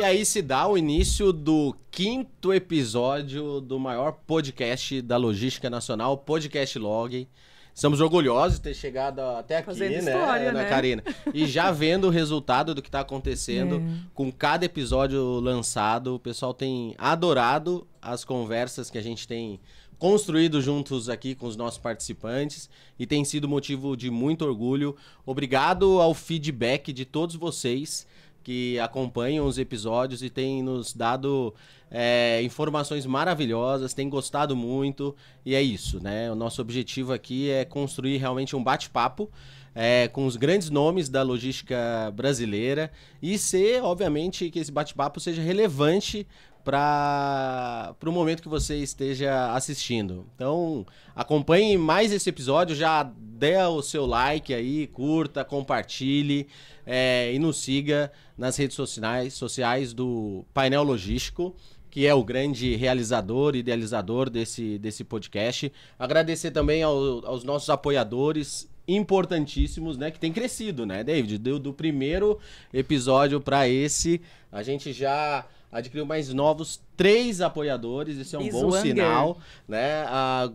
aí se dá o início do 5º episódio do maior podcast da logística nacional, Podcast Log. Estamos orgulhosos de ter chegado até aqui, Fazendo né, história, Ana né? Karina? E já vendo o resultado do que está acontecendo com cada episódio lançado. O pessoal tem adorado as conversas que a gente tem construído juntos aqui com os nossos participantes e tem sido motivo de muito orgulho. Obrigado ao feedback de todos vocês que acompanham os episódios e têm nos dado informações maravilhosas, têm gostado muito, e é isso, né? O nosso objetivo aqui é construir realmente um bate-papo com os grandes nomes da logística brasileira e ser, obviamente, que esse bate-papo seja relevante para o momento que você esteja assistindo. Então, acompanhe mais esse episódio, já dê o seu like aí, curta, compartilhe e nos siga nas redes sociais do Painel Logístico, que é o grande realizador e idealizador desse podcast. Agradecer também aos nossos apoiadores importantíssimos, né, que tem crescido, né, David? Do primeiro episódio para esse, a gente já adquiriu mais novos 3 apoiadores, isso é um bom sinal, né?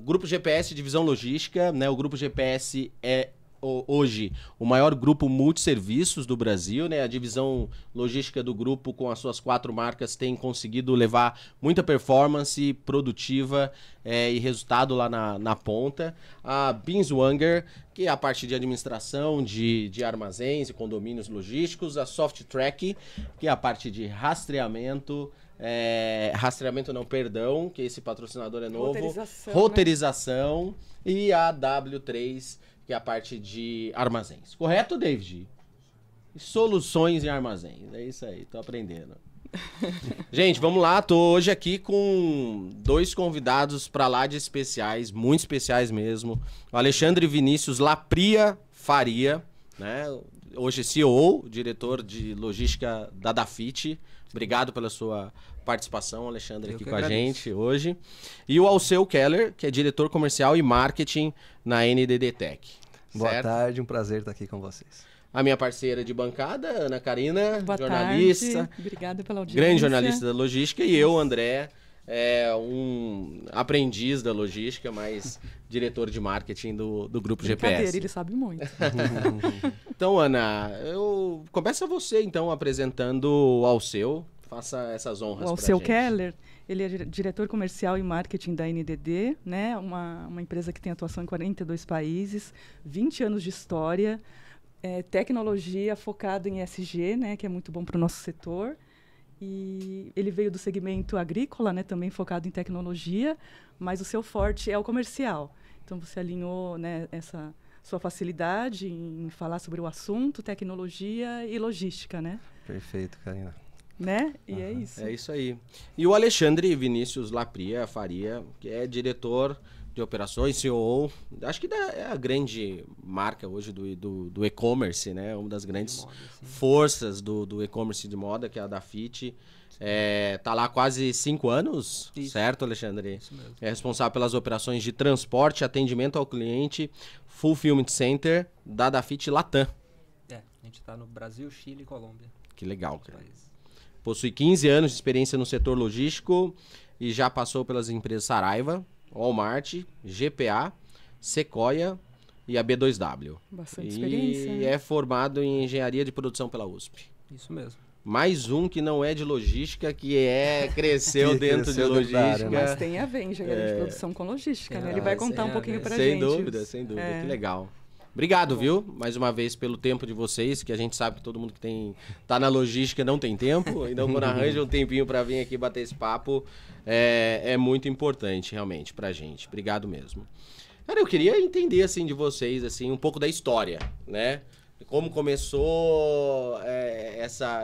Grupo GPS Divisão Logística, né? O Grupo GPS é hoje o maior grupo multisserviços do Brasil, né? A divisão logística do grupo com as suas 4 marcas tem conseguido levar muita performance produtiva e resultado lá na ponta. A Binswanger, que é a parte de administração de armazéns e condomínios logísticos. A Softtrack, que é a parte de rastreamento, que esse patrocinador é novo. Roteirização, né? E a W3, que é a parte de armazéns. Correto, David? Soluções em armazéns. É isso aí, tô aprendendo. Gente, vamos lá. Tô hoje aqui com 2 convidados pra lá de especiais, muito especiais mesmo. O Alexandre Vinícius Lapria Faria, né? Hoje CEO, diretor de logística da Dafit. Obrigado pela sua participação, Alexandre, aqui com a gente hoje. E o Alceu Keller, que é diretor comercial e marketing na NDD Tech. Boa tarde, um prazer estar aqui com vocês. A minha parceira de bancada, Ana Karina, Boa jornalista. Tarde. Obrigada pela audiência. Grande jornalista da logística. E eu, André, um aprendiz da logística, mas diretor de marketing do Grupo GPS. Ele sabe muito. Então, Ana, começa você, então, apresentando o Alceu. Faça essas honras para a gente. O Alceu Keller, ele é diretor comercial e marketing da NDD, né? Uma empresa que tem atuação em 42 países, 20 anos de história, tecnologia focada em ESG, né? Que é muito bom para o nosso setor. E ele veio do segmento agrícola, né? Também focado em tecnologia, mas o seu forte é o comercial. Então, você alinhou, né, essa sua facilidade em falar sobre o assunto, tecnologia e logística, né? Perfeito, Karina. Né? E é isso. É isso aí. E o Alexandre Vinícius Lapria Faria, que é diretor de operações, CEO, acho que é a grande marca hoje do e-commerce, né? Uma das grandes forças do e-commerce de moda, que é a Dafit. Tá lá há quase 5 anos, isso. Certo, Alexandre? Isso mesmo. É responsável pelas operações de transporte, atendimento ao cliente, Fulfillment Center da Dafit Latam. A gente está no Brasil, Chile e Colômbia. Que legal, cara. Possui 15 anos de experiência no setor logístico e já passou pelas empresas Saraiva, Walmart, GPA, Sequoia e a B2W. Bastante experiência. E é formado em engenharia de produção pela USP. Isso mesmo. Mais um que não é de logística, cresceu dentro de logística. Mas tem a ver engenharia de produção com logística, né? Ele vai contar um pouquinho pra gente. Sem dúvida, que legal. Obrigado, viu? Mais uma vez pelo tempo de vocês, que a gente sabe que todo mundo que tá na logística não tem tempo, então quando arranja um tempinho para vir aqui bater esse papo, é muito importante realmente pra gente. Obrigado mesmo. Cara, eu queria entender assim de vocês assim um pouco da história, né? Como começou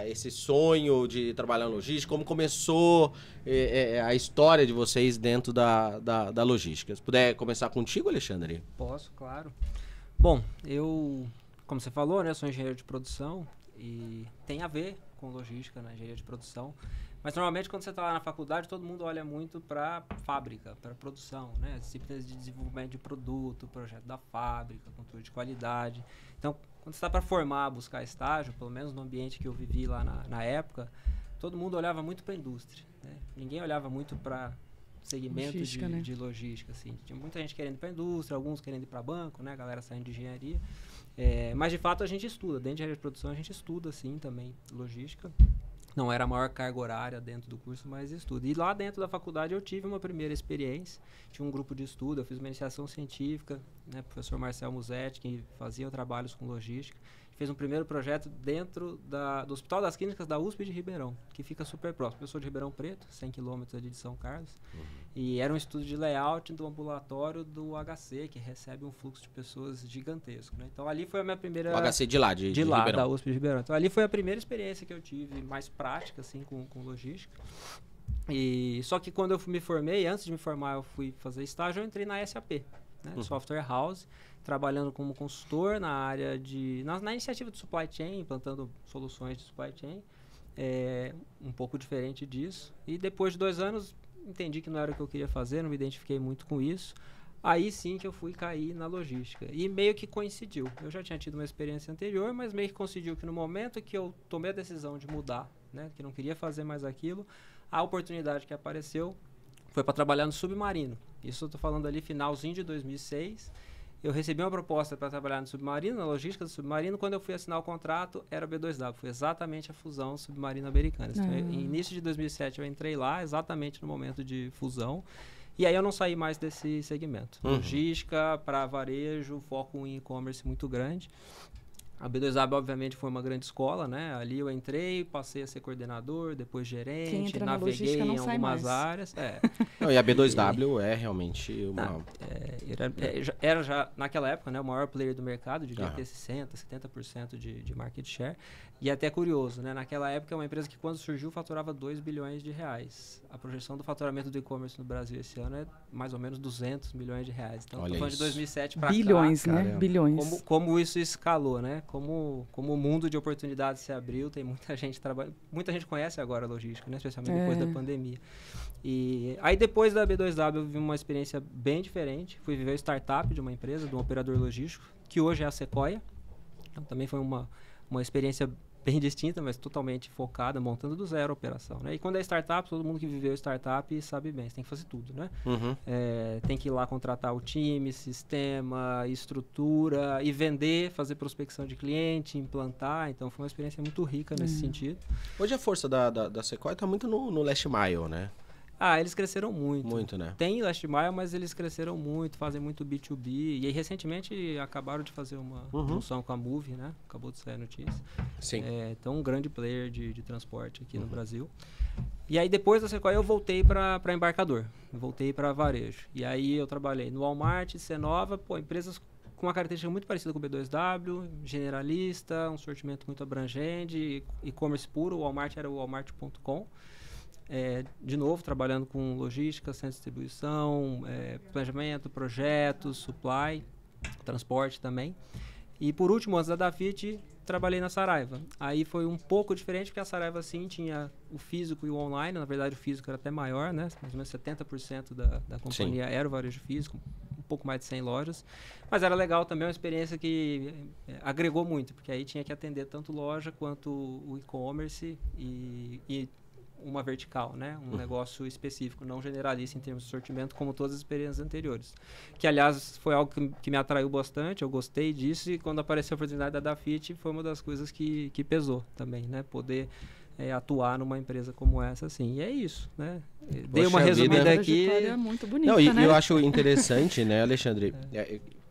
esse sonho de trabalhar na logística, como começou a história de vocês dentro da logística. Se puder começar contigo, Alexandre? Posso, claro. Bom, eu, como você falou, né, sou engenheiro de produção e tem a ver com logística, né, engenharia de produção. Mas normalmente quando você está lá na faculdade, todo mundo olha muito para fábrica, para produção, né, disciplinas de desenvolvimento de produto, projeto da fábrica, controle de qualidade. Então, quando você está para formar, buscar estágio, pelo menos no ambiente que eu vivi lá na época, todo mundo olhava muito para a indústria, né? Ninguém olhava muito para segmento logística, né? de logística, assim. Tinha muita gente querendo ir para a indústria, alguns querendo ir para banco, né? A galera saindo de engenharia. Mas, de fato, a gente estuda. Dentro de engenharia de produção, a gente estuda, sim, também, logística. Não era a maior carga horária dentro do curso, mas estudo. E lá dentro da faculdade eu tive uma primeira experiência. Tinha um grupo de estudo, eu fiz uma iniciação científica, né? Professor Marcel Musetti, que fazia trabalhos com logística. Fez um primeiro projeto dentro do Hospital das Clínicas da USP de Ribeirão, que fica super próximo. Eu sou de Ribeirão Preto, 100 quilômetros ali de São Carlos. E era um estudo de layout do ambulatório do HC, que recebe um fluxo de pessoas gigantesco, né? Então ali foi a minha primeira... O HC de lá, de lá, Ribeirão. da USP de Ribeirão. Então ali foi a primeira experiência que eu tive mais prática, assim, com logística. E só que quando eu me formei, antes de me formar eu fui fazer estágio, eu entrei na SAP, né? Software House, trabalhando como consultor na área na iniciativa de supply chain, implantando soluções de supply chain, um pouco diferente disso. E depois de 2 anos, entendi que não era o que eu queria fazer, não me identifiquei muito com isso. Aí sim que eu fui cair na logística. E meio que coincidiu. Eu já tinha tido uma experiência anterior, mas meio que coincidiu que no momento que eu tomei a decisão de mudar, né, que não queria fazer mais aquilo, a oportunidade que apareceu foi para trabalhar no Submarino. Isso eu estou falando ali finalzinho de 2006. Eu recebi uma proposta para trabalhar no Submarino, na logística do Submarino. Quando eu fui assinar o contrato, era o B2W. Foi exatamente a fusão Submarino-Americanas. Então, em início de 2007, eu entrei lá, exatamente no momento de fusão. E aí eu não saí mais desse segmento. Logística para varejo, foco em e-commerce muito grande. A B2W, obviamente, foi uma grande escola, né? Ali eu entrei, passei a ser coordenador, depois gerente, naveguei em algumas áreas. Não, e a B2W é realmente uma... Era já, naquela época, né, o maior player do mercado, devia ter 60%, 70% de market share. E até curioso, né? Naquela época, é uma empresa que, quando surgiu, faturava 2 bilhões de reais. A projeção do faturamento do e-commerce no Brasil esse ano é mais ou menos 200 milhões de reais. Então, estou falando de 2007 para cá. Bilhões, né? Bilhões. Como isso escalou, né? Como o mundo de oportunidades se abriu, tem muita gente trabalhando. Muita gente conhece agora a logística, né? Especialmente depois da pandemia. E aí, depois da B2W, eu vivi uma experiência bem diferente. Fui viver startup de uma empresa, de um operador logístico, que hoje é a Sequoia. Então, também foi uma experiência bem distinta, mas totalmente focada, montando do zero a operação, né? E quando é startup, todo mundo que viveu startup sabe bem, você tem que fazer tudo, né? Tem que ir lá contratar o time, sistema, estrutura, e vender, fazer prospecção de cliente, implantar. Então, foi uma experiência muito rica nesse sentido. Hoje a força da Sequoia está muito no last mile, né? Eles cresceram muito. Muito, né? Tem last mile, mas eles cresceram muito, fazem muito B2B. E aí, recentemente, acabaram de fazer uma junção com a Move, né? Acabou de sair a notícia. Sim. Então, um grande player de transporte aqui no Brasil. E aí, depois da Sequoia, eu voltei para embarcador. Voltei para varejo. E aí, eu trabalhei no Walmart, Cenova, empresas com uma característica muito parecida com o B2W, generalista, um sortimento muito abrangente, e-commerce puro. O Walmart era o walmart.com. De novo, trabalhando com logística, centro de distribuição, planejamento, projetos, supply, transporte também. E por último, antes da Dafit, trabalhei na Saraiva. Aí foi um pouco diferente, porque a Saraiva sim tinha o físico e o online. Na verdade, o físico era até maior, né? Mais ou menos 70% da companhia era o varejo físico, um pouco mais de 100 lojas. Mas era legal também, uma experiência que agregou muito, porque aí tinha que atender tanto loja quanto o e-commerce e uma vertical, né? Um negócio específico, não generalista em termos de sortimento, como todas as experiências anteriores. Que, aliás, foi algo que me atraiu bastante, eu gostei disso, e quando apareceu a oportunidade da Dafit, foi uma das coisas que pesou também, né? Poder atuar numa empresa como essa, assim. E é isso, né? Dei uma resumida aqui. É muito bonita, não, né? eu acho interessante, né, Alexandre?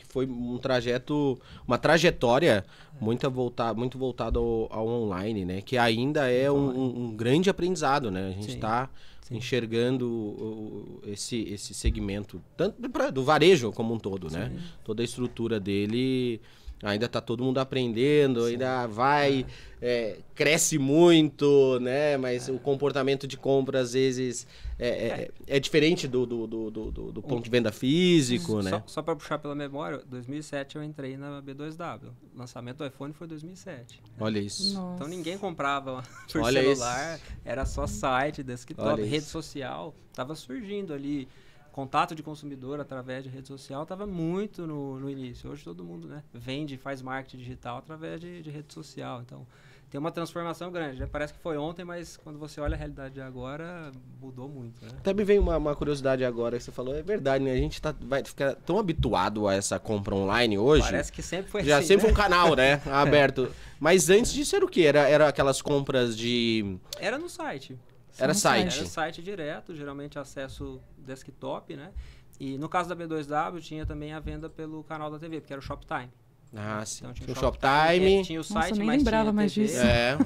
Foi um trajeto, uma trajetória muito voltada ao online, né? Que ainda é um grande aprendizado, né? A gente está enxergando esse segmento, tanto do varejo como um todo, né? Toda a estrutura dele, ainda está todo mundo aprendendo, ainda vai, cresce muito, né? Mas o comportamento de compra, às vezes, é diferente do ponto de venda físico, né? Só para puxar pela memória, 2007 eu entrei na B2W. O lançamento do iPhone foi 2007. Olha isso. Nossa. Então ninguém comprava por Olha celular, isso. era só site, desktop, Olha rede isso. social. Estava surgindo ali. Contato de consumidor através de rede social estava muito no início. Hoje todo mundo, né, vende, faz marketing digital através de rede social. Então, tem uma transformação grande. Já parece que foi ontem, mas quando você olha a realidade de agora, mudou muito, né? Até me veio uma curiosidade agora que você falou, é verdade, né? A gente vai ficar tão habituado a essa compra online hoje. Parece que sempre foi já assim, sempre né? foi um canal, né? Aberto. Mas antes disso era o quê? Era aquelas compras de... Era no site. Era site. Era site direto, geralmente acesso desktop, né? E no caso da B2W tinha também a venda pelo canal da TV, porque era o Shoptime. Ah, sim. Então, tinha o Shoptime. Tinha o Nossa, site, nem mas lembrava tinha mais TV, disso. É.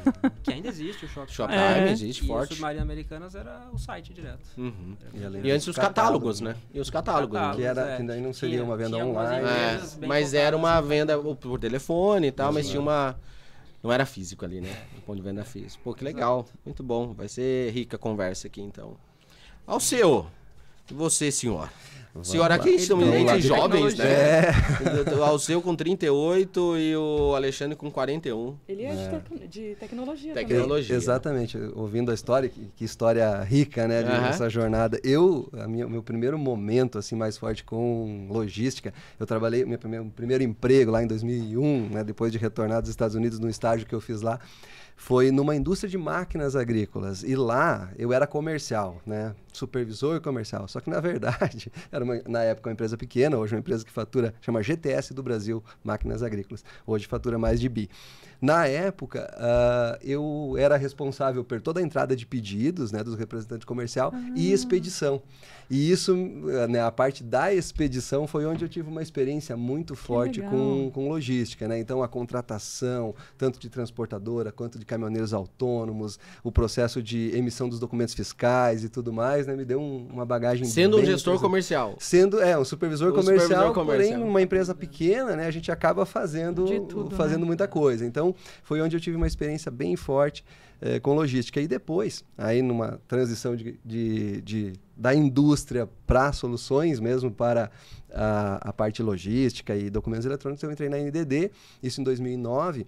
que ainda existe o Shoptime. Shoptime existe, E forte. o Submarino Americanas era o site direto. Uhum. além E antes os catálogos, né? E os catálogos. Que Né? que daí não seria uma venda tinha algumas online. empresas bem Mas era uma focadas, venda por telefone e tal, mas tinha uma... Não era físico ali, né? O ponto de venda físico. Pô, que legal. Muito bom. Vai ser rica a conversa aqui, então. Ao seu. E você, senhor? Senhora, aqui estamos entre jovens, né? Ao seu com 38 e o Alexandre com 41. Ele é de tecnologia também. Tecnologia. Exatamente, ouvindo a história, que história rica, né, dessa jornada. Meu primeiro momento, assim, mais forte com logística, eu trabalhei, meu primeiro emprego lá em 2001, né, depois de retornar dos Estados Unidos, num estágio que eu fiz lá, foi numa indústria de máquinas agrícolas. E lá eu era comercial, né? Supervisor comercial. Só que, na verdade, era na época uma empresa pequena, hoje uma empresa que fatura, chama GTS do Brasil, Máquinas Agrícolas. Hoje fatura mais de bi. Na época, eu era responsável por toda a entrada de pedidos, né, dos representantes comercial e expedição. E isso, né, a parte da expedição foi onde eu tive uma experiência muito forte com logística, né? Então, a contratação, tanto de transportadora quanto de caminhoneiros autônomos, o processo de emissão dos documentos fiscais e tudo mais, né, me deu uma bagagem Sendo um gestor comercial. Sendo, um supervisor comercial, porém, numa empresa pequena, né, a gente acaba fazendo muita coisa. Então, foi onde eu tive uma experiência bem forte com logística. E depois, aí numa transição da indústria para soluções mesmo, para a parte logística e documentos eletrônicos, eu entrei na NDD, isso em 2009.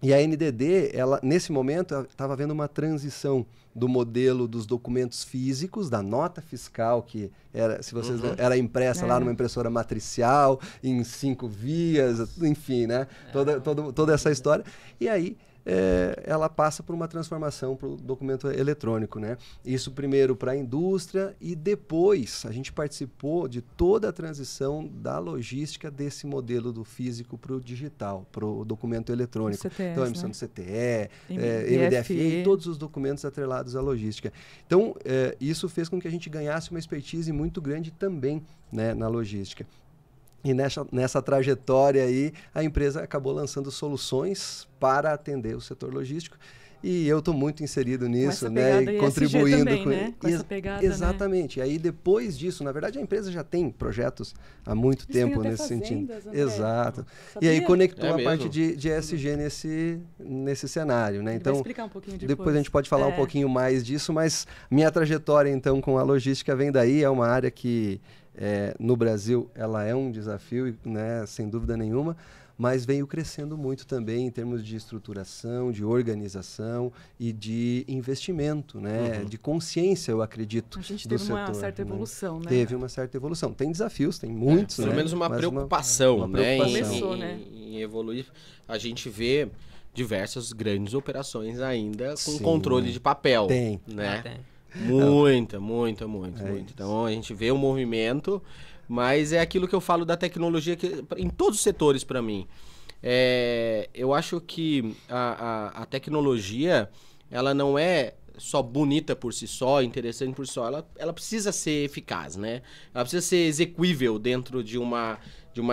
E a NDD, ela, nesse momento, estava havendo uma transição do modelo dos documentos físicos, da nota fiscal, que era, se vocês era impressa lá numa impressora matricial, em 5 vias, enfim, né? Toda essa história. E aí, ela passa por uma transformação para o documento eletrônico, né? Isso primeiro para a indústria e depois a gente participou de toda a transição da logística desse modelo do físico para o digital, para o documento eletrônico. CTS, então, a emissão do CTE, MDFE e todos os documentos atrelados à logística. Então, isso fez com que a gente ganhasse uma expertise muito grande também, né, na logística. E nessa trajetória aí, a empresa acabou lançando soluções para atender o setor logístico. E eu estou muito inserido nisso, né? E contribuindo também, né? Com essa pegada, exatamente. Né? E aí, depois disso, na verdade, a empresa já tem projetos há muito tempo nesse sentido. André. Exato. Sabia? E aí conectou a mesmo? parte de ESG nesse cenário, né? Então, vai explicar um pouquinho depois a gente pode falar um pouquinho mais disso, mas minha trajetória, então, com a logística vem daí. É uma área que, no Brasil, ela é um desafio, né? Sem dúvida nenhuma, mas veio crescendo muito também em termos de estruturação, de organização e de investimento, né? De consciência, eu acredito, a gente do teve setor, uma certa evolução, né? Teve uma certa evolução. Tem desafios, tem muitos, pelo né? menos uma Mas preocupação, uma né? preocupação. Começou, né? Em evoluir. A gente vê diversas grandes operações ainda com Sim. controle de papel. Tem. Né? Tem. Muita. Isso. Então a gente vê o movimento, mas é aquilo que eu falo da tecnologia que, em todos os setores para mim. Eu acho que a tecnologia, ela não é só bonita por si só, interessante por si só, ela precisa ser eficaz, né? Ela precisa ser execuível dentro de uma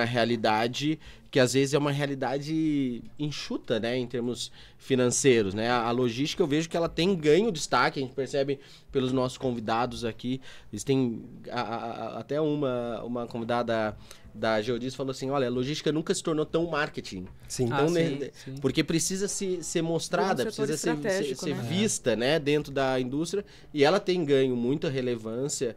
realidade que às vezes é uma realidade enxuta, né, em termos financeiros, né? A logística eu vejo que ela tem ganho destaque, a gente percebe pelos nossos convidados aqui. Eles têm até uma convidada da Geodis falou assim, olha, a logística nunca se tornou tão marketing. Sim. Então, sim. porque precisa ser mostrada, precisa ser né? vista, né, dentro da indústria, e ela tem ganho muita relevância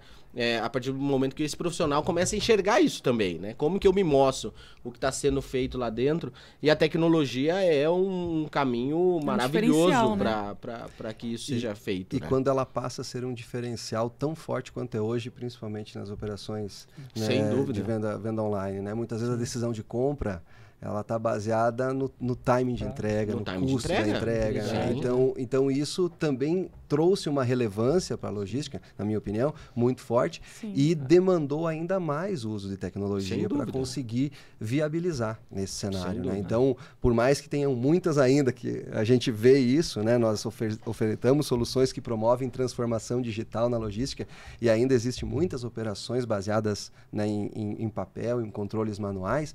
a partir do momento que esse profissional começa a enxergar isso também, né? Como que eu me mostro o que está sendo feito lá dentro, e a tecnologia é um caminho maravilhoso, né, para que isso seja feito. E né? quando ela passa a ser um diferencial tão forte quanto é hoje, principalmente nas operações, sem né, dúvida, de venda online, né? Muitas vezes a decisão de compra ela está baseada no timing de entrega, no custo da entrega. Né? Então, isso também trouxe uma relevância para a logística, na minha opinião, muito forte. Sim, e demandou ainda mais o uso de tecnologia para conseguir viabilizar nesse cenário. Né? Então, por mais que tenham muitas ainda, que a gente vê isso, né? Nós ofertamos soluções que promovem transformação digital na logística e ainda existem muitas operações baseadas, né, em papel, em controles manuais.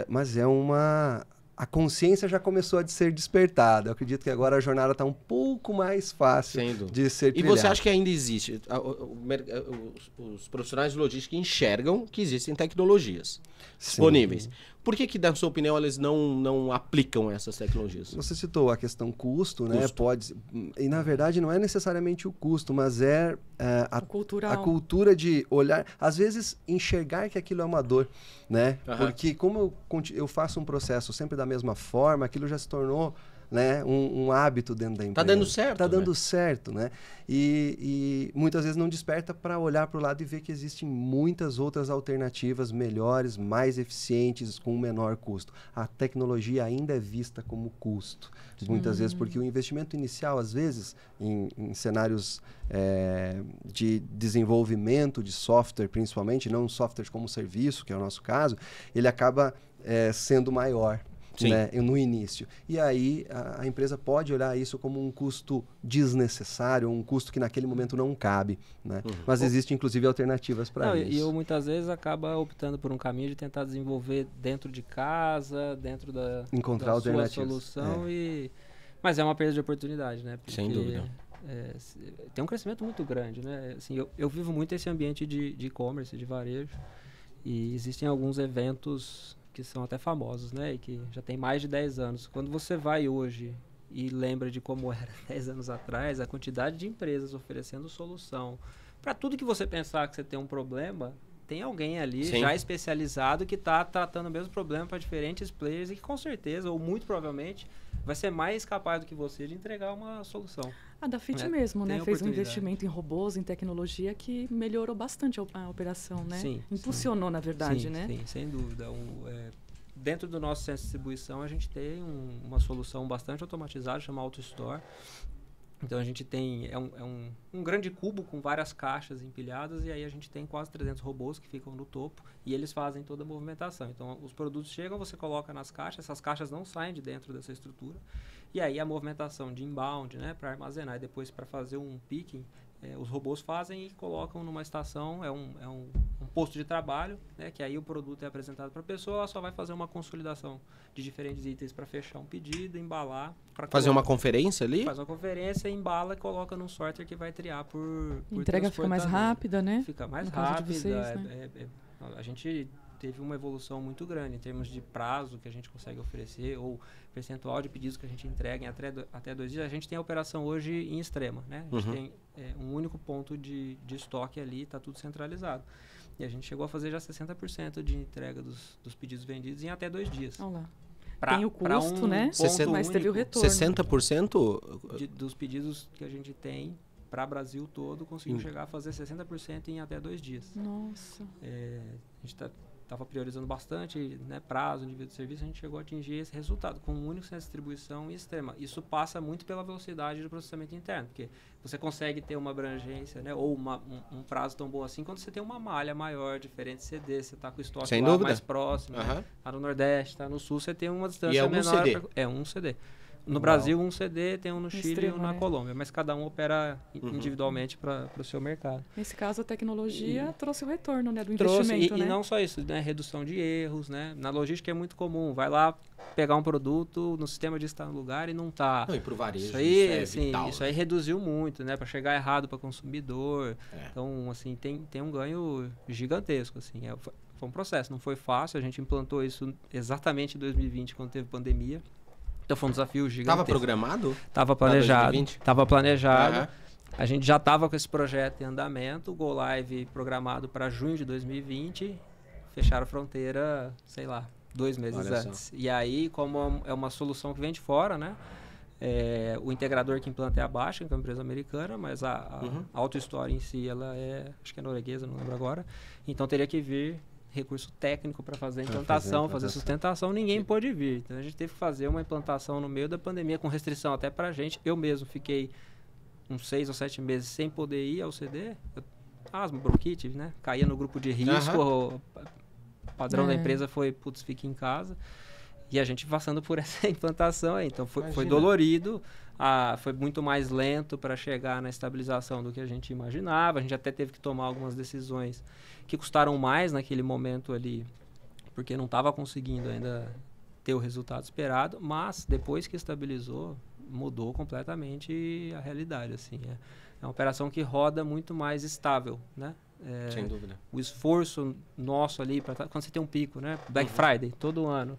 Mas a consciência já começou a ser despertada. Eu acredito que agora a jornada está um pouco mais fácil de ser trilhada. E você acha que ainda existe? Os profissionais de logística enxergam que existem tecnologias disponíveis. Por que, na sua opinião, eles não aplicam essas tecnologias? Você citou a questão custo, né? E, na verdade, não é necessariamente o custo, mas a cultura de olhar, às vezes, enxergar que aquilo é uma dor, né? Porque como eu faço um processo sempre da mesma forma, aquilo já se tornou, né, um hábito dentro da empresa. Tá dando certo. Tá dando certo, né? E muitas vezes não desperta para olhar para o lado e ver que existem muitas outras alternativas melhores, mais eficientes, com menor custo. A tecnologia ainda é vista como custo, muitas vezes, porque o investimento inicial, às vezes, em cenários de desenvolvimento de software, principalmente, não software como serviço, que é o nosso caso, ele acaba sendo maior. Né, no início. E aí a empresa pode olhar isso como um custo desnecessário, um custo que naquele momento não cabe. Né? Mas existem, inclusive, alternativas para isso. E eu, muitas vezes, acaba optando por um caminho de tentar desenvolver dentro de casa, dentro da sua solução. Mas é uma perda de oportunidade, né? Porque, sem dúvida. Tem um crescimento muito grande. Né? Assim, eu vivo muito esse ambiente de e-commerce, de varejo, e existem alguns eventos que são até famosos, né? E que já tem mais de 10 anos. Quando você vai hoje e lembra de como era 10 anos atrás, a quantidade de empresas oferecendo solução. Para tudo que você pensar que você tem um problema, tem alguém ali já especializado que está tratando o mesmo problema para diferentes players e que com certeza, ou muito provavelmente, vai ser mais capaz do que você de entregar uma solução. A Dafit mesmo, né? Fez um investimento em robôs, em tecnologia, que melhorou bastante a operação, né? Impulsionou, na verdade, né? Sim, sem dúvida. Dentro do nosso centro de distribuição, a gente tem uma solução bastante automatizada, chama AutoStore. Então, a gente tem um grande cubo com várias caixas empilhadas e aí a gente tem quase 300 robôs que ficam no topo e eles fazem toda a movimentação. Então, os produtos chegam, você coloca nas caixas, essas caixas não saem de dentro dessa estrutura. E aí, a movimentação de inbound, né, para armazenar e depois para fazer um picking, os robôs fazem e colocam numa estação, um posto de trabalho, né, que aí o produto é apresentado para a pessoa, ela só vai fazer uma consolidação de diferentes itens para fechar um pedido, embalar. Fazer uma conferência ali? Faz uma conferência, embala e coloca num sorter que vai triar por entrega fica mais rápida, né? Fica mais rápida. Vocês, né? A gente teve uma evolução muito grande em termos de prazo que a gente consegue oferecer ou percentual de pedidos que a gente entrega em até 2 dias. A gente tem a operação hoje em Extrema, né? A gente tem um único ponto de estoque ali, está tudo centralizado. E a gente chegou a fazer já 60% de entrega dos pedidos vendidos em até 2 dias. Olha lá. Tem o custo, né? Mas teve o retorno. 60% dos pedidos que a gente tem para o Brasil todo, conseguiu chegar a fazer 60% em até 2 dias. Nossa. A gente estava priorizando bastante, né, prazo, nível de serviço, a gente chegou a atingir esse resultado com um único centro de distribuição e Extrema. Isso passa muito pela velocidade do processamento interno, porque você consegue ter uma abrangência, né, ou um prazo tão bom assim quando você tem uma malha maior, diferente de CD, você está com o estoque lá mais próximo, né? Tá no Nordeste, tá no Sul, você tem uma distância menor. É um CD. No Brasil, um CD, tem um no Chile e um na Colômbia, mas cada um opera individualmente para o seu mercado. Nesse caso, a tecnologia trouxe o retorno, né, do investimento. E não só isso, né, redução de erros, né? Na logística é muito comum, vai lá pegar um produto no sistema de estar no lugar e não está. Não, e para o varejo isso aí, vital, isso aí reduziu muito, né, para chegar errado para o consumidor. Então, assim, tem um ganho gigantesco, assim. Foi um processo, não foi fácil, a gente implantou isso exatamente em 2020, quando teve pandemia. Então foi um desafio gigante. Estava programado? Estava planejado. Estava planejado. A gente já estava com esse projeto em andamento, o Go Live programado para junho de 2020, fecharam a fronteira, sei lá, 2 meses antes. E aí, como é uma solução que vem de fora, né? O integrador que implanta é a Baixa, que é uma empresa americana, mas a AutoStore em si, ela acho que é norueguesa, não lembro agora. Então teria que vir recurso técnico para fazer a implantação, fazer sustentação, ninguém pôde vir. Então a gente teve que fazer uma implantação no meio da pandemia, com restrição até para a gente. Eu mesmo fiquei uns 6 ou 7 meses sem poder ir ao CD. Asma, bronquite, né? Caía no grupo de risco, o padrão da empresa foi, putz, fique em casa. E a gente passando por essa implantação aí. Então foi dolorido, foi muito mais lento para chegar na estabilização do que a gente imaginava. A gente até teve que tomar algumas decisões que custaram mais naquele momento ali, porque não estava conseguindo ainda ter o resultado esperado, mas depois que estabilizou, mudou completamente a realidade, assim. É uma operação que roda muito mais estável, né? Sem dúvida. O esforço nosso ali, quando você tem um pico, né? Black Friday, todo ano.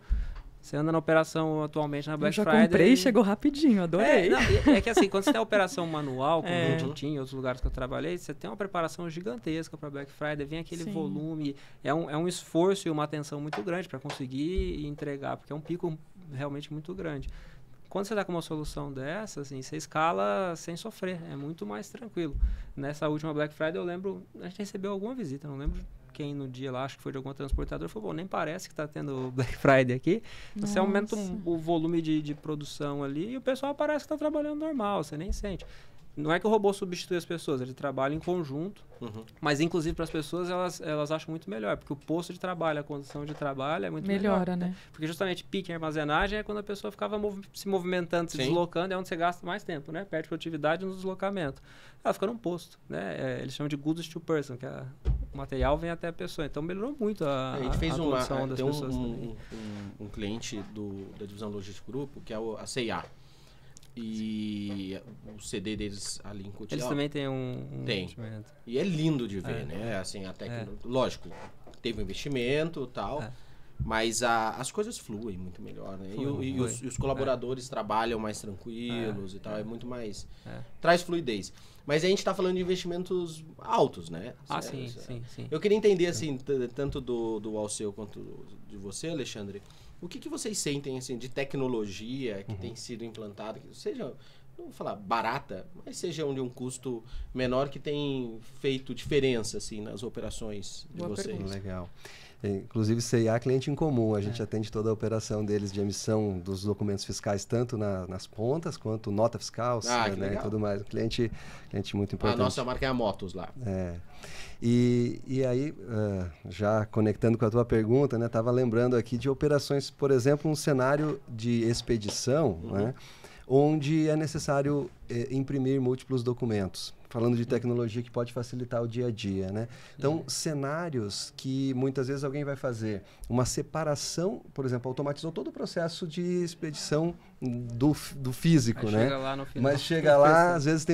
Você anda na operação atualmente na Black Friday. Eu já comprei e chegou rapidinho, adorei. É que assim, quando você tem a operação manual, como a gente tinha em outros lugares que eu trabalhei, você tem uma preparação gigantesca para Black Friday, vem aquele volume, é um esforço e uma atenção muito grande para conseguir entregar, porque é um pico realmente muito grande. Quando você está com uma solução dessa, assim, você escala sem sofrer, é muito mais tranquilo. Nessa última Black Friday, eu lembro, a gente recebeu alguma visita, não lembro quem no dia lá, acho que foi de alguma transportadora, falou, nem parece que está tendo Black Friday aqui. Você aumenta o volume de produção ali e o pessoal parece que está trabalhando normal, você nem sente. Não é que o robô substitui as pessoas, ele trabalha em conjunto, mas inclusive para as pessoas elas acham muito melhor, porque o posto de trabalho, a condição de trabalho é muito melhor. Melhora, né? Porque justamente pique em armazenagem é quando a pessoa ficava se movimentando, se deslocando, é onde você gasta mais tempo, né? Perde produtividade no deslocamento. Ela fica num posto, né? Eles chamam de goods to person, que o material vem até a pessoa. Então melhorou muito a condição das pessoas também. Um cliente da divisão Logística Grupo, que é a C&A. E o CD deles ali em Cotia. Eles também têm um investimento. E é lindo de ver, né? Assim, lógico, teve um investimento e tal, mas as coisas fluem muito melhor, né? E os colaboradores trabalham mais tranquilos e tal, é muito mais... Traz fluidez. Mas a gente está falando de investimentos altos, né? Sim. Eu queria entender, assim, tanto do Alceu quanto de você, Alexandre, o que vocês sentem, assim, de tecnologia que tem sido implantada, que seja, não vou falar barata, mas seja de um custo menor, que tem feito diferença, assim, nas operações de vocês? Legal. Inclusive, C&A é cliente em comum. A gente atende toda a operação deles de emissão dos documentos fiscais, tanto nas pontas, quanto nota fiscal, né, e tudo mais. Cliente muito importante. A nossa marca é a Motos lá. E aí, já conectando com a tua pergunta, né, estava lembrando aqui de operações, por exemplo, um cenário de expedição, né, onde é necessário imprimir múltiplos documentos. Falando de tecnologia que pode facilitar o dia a dia, né? Então, cenários que muitas vezes alguém vai fazer uma separação, por exemplo, automatizou todo o processo de expedição do físico, mas né? Chega lá no final. Mas chega lá, às vezes